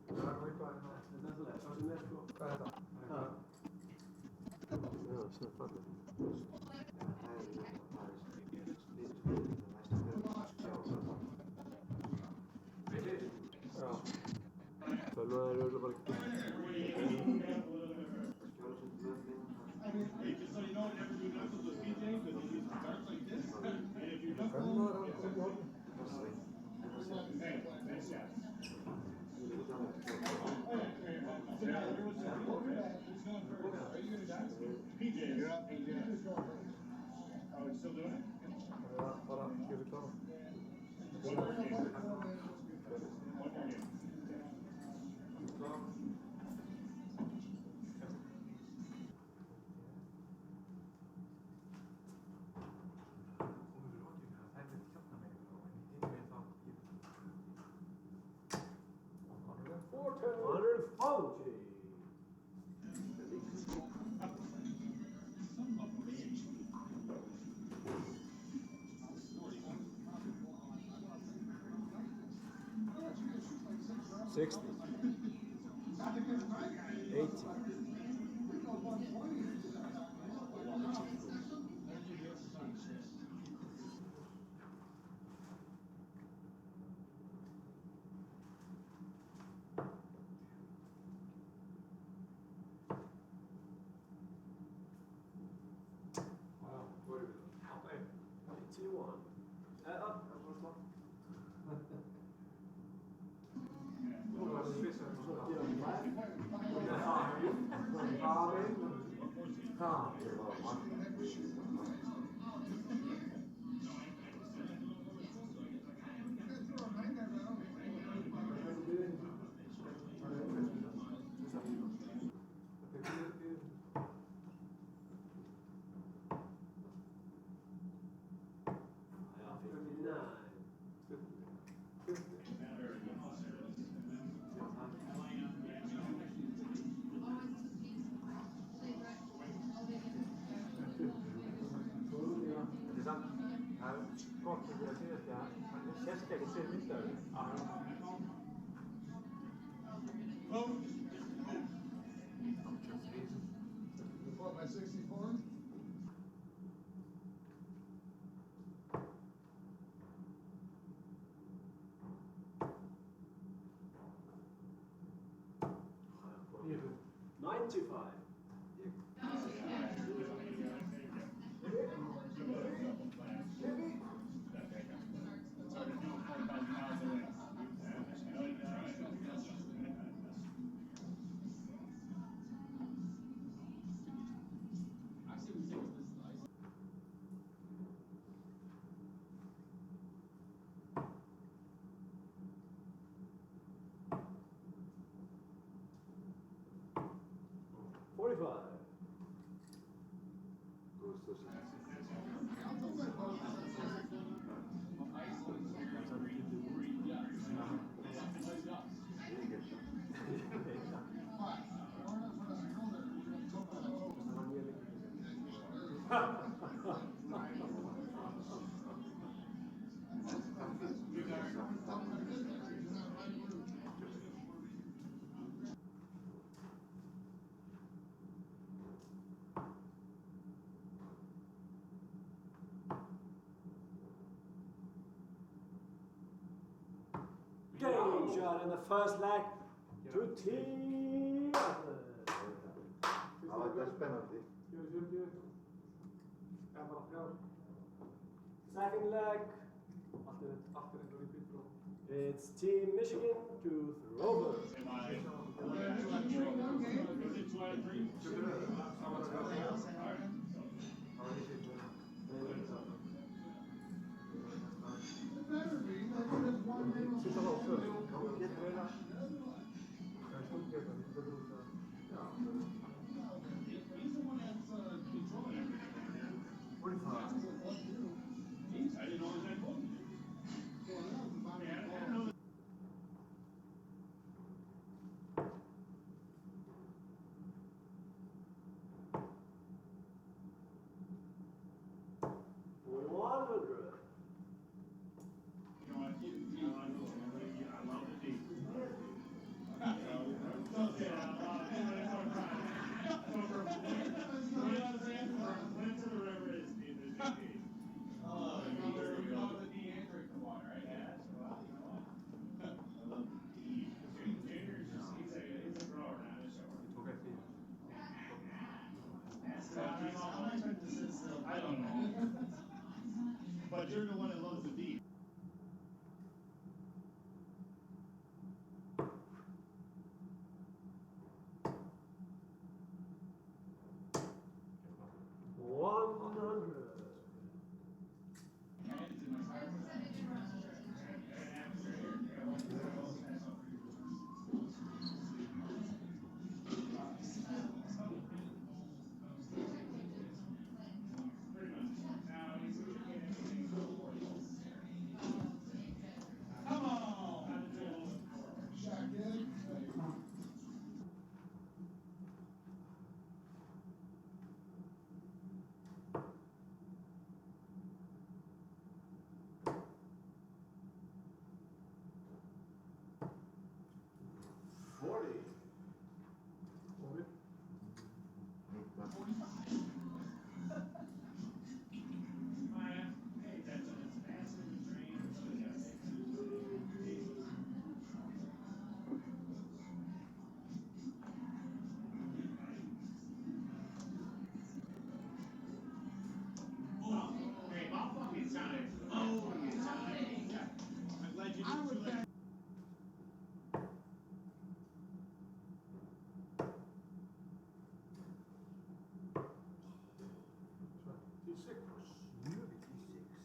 Það er eitthvað hérna. Þetta er náttúrulega, sá sem er sko. Hvað er þetta? Já, sem fallið. Já. Tölva er auðvitað bara... Hey, just so you know, never do enough of those PJs, but you use darts like this. And if you're not... Hey, nice shot. Who's going first? Are you gonna dance? PJ, you're up, PJ. Oh, it's still doing it? Bara, getur klára. One more game. One more game. Hunter Fauci. 60. 80. Wow, hvor er vi da? 81. Up. Nå var det Swiss og så. Give him left. Gott att jag ser det. Han käskar lite ser mitt där. Report by 64. Hier. 95. Game shot in the first leg to Team Iceland. Já, þetta er spennandi. 40. En bara 3. Second leg, Allt er eins og við býtum frá. it's Team Michigan to Throver. Sista var också. En stor grej, men det beror på. Ja. 100. I don't know. But you're the one that loves the deep.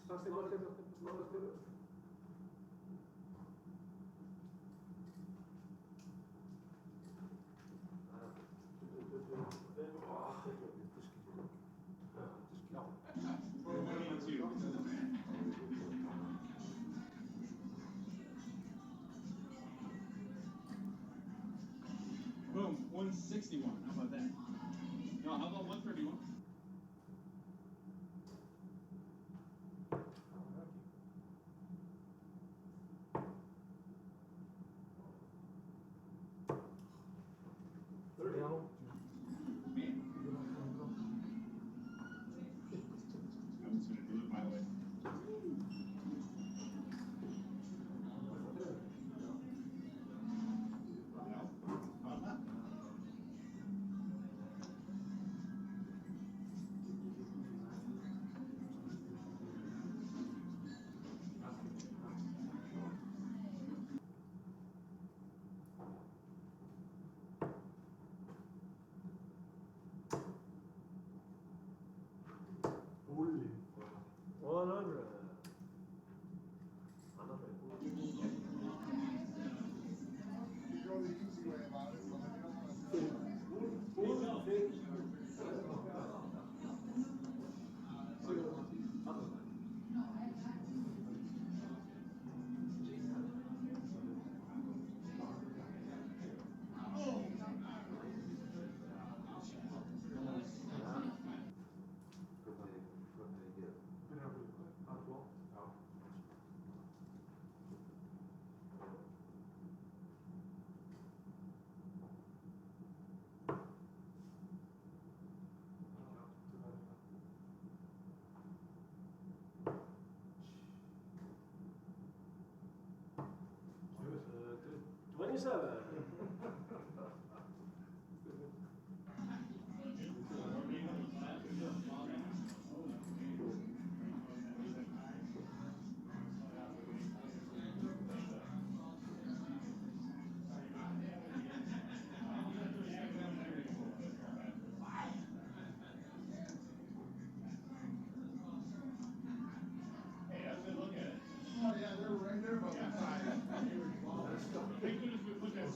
Sástu igual que los que Boom, 161. How about that? No, how about 131? Man. I was gonna do it my way. Bulli. 100. Another. Hvað það ég gera? byrjar að búið. Það er blá. Já. Uh, 27. Hey, that's a good look at it. Oh, yeah, they're right there about that side. Thank goodness we put that.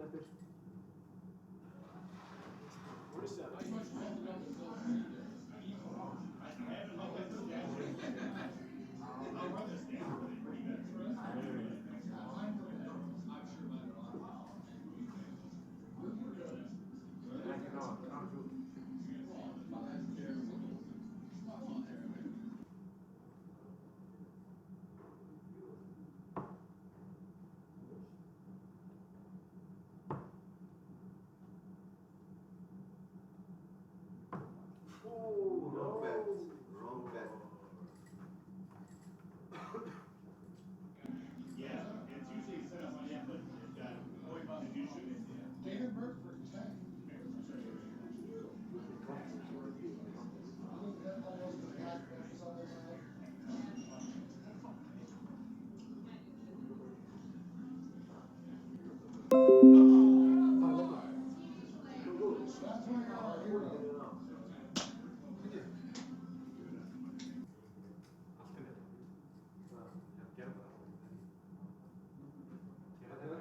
Eftir. 47. Wrong bet. Wrong bet. Yeah, it's usually set up on the but if you should. Dan Burke for 10.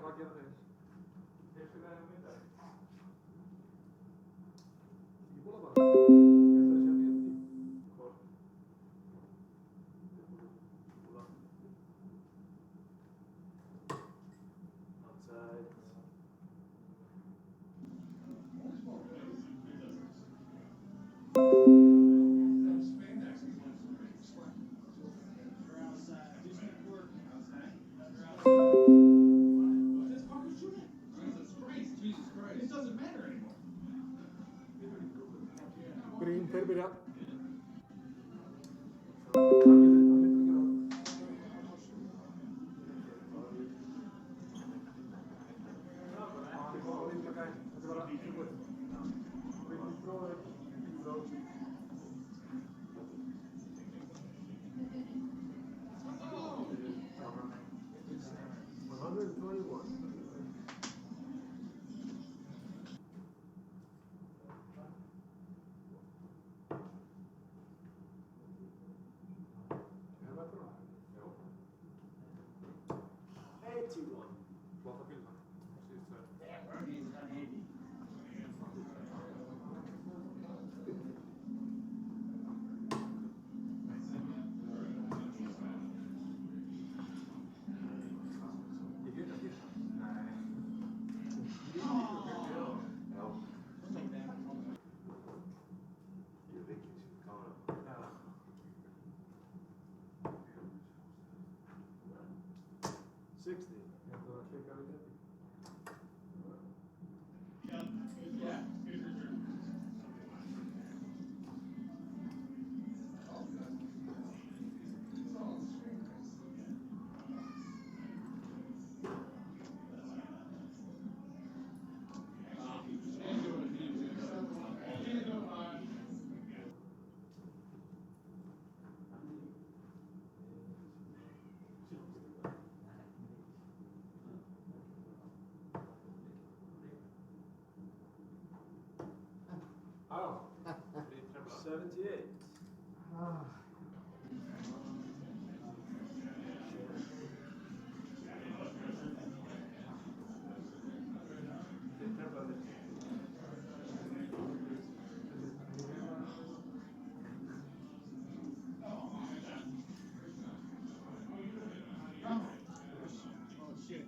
Hvað gera þeir? Þeir sem er að mynda þeir. Ekki búla bara. Ég ætla að sé að býða því. Hvort? Outside. Green, þeir byrja. 78. Oh, shit.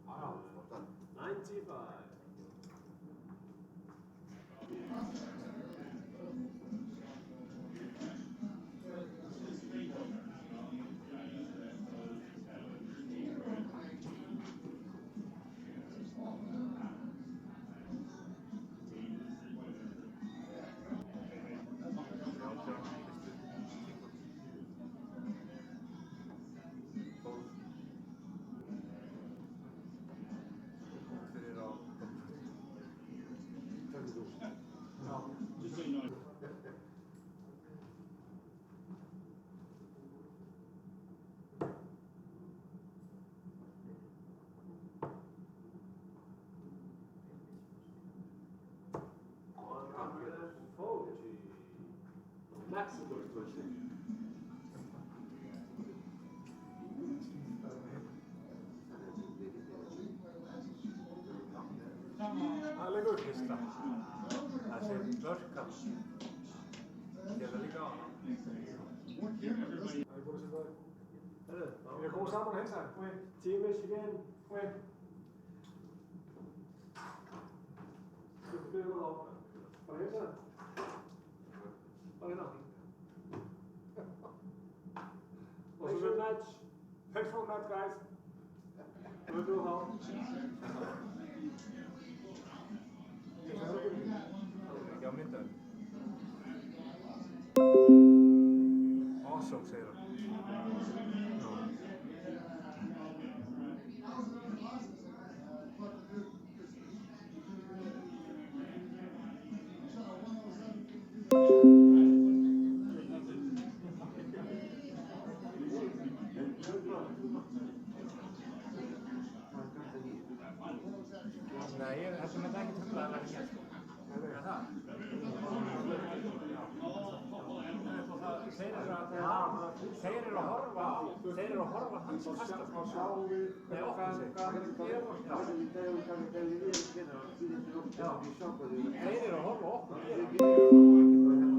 Wow, spontan. 95. Just so you know. Mexico twisting. Alveg gullkista. Þessi börka. Geta líka á hana. Það er búin að setja það. Herru, Við komum saman að heilsa þér. Team Michigan. Þú fyrir bara á. Bara heilsa þér. Bara hérna. Thanks for the match. Thanks for that, guys. We'll do how. Ekki á myndaðum. Awesome, segir hann. Nei, þetta myndi ekki trufla að vera hér, sko. Er það? Þeir eru að horfa hans kasta. Þá sjáum við Nei, okkur sig. hvað er að gera. Já. Þeir eru að horfa okkur gera.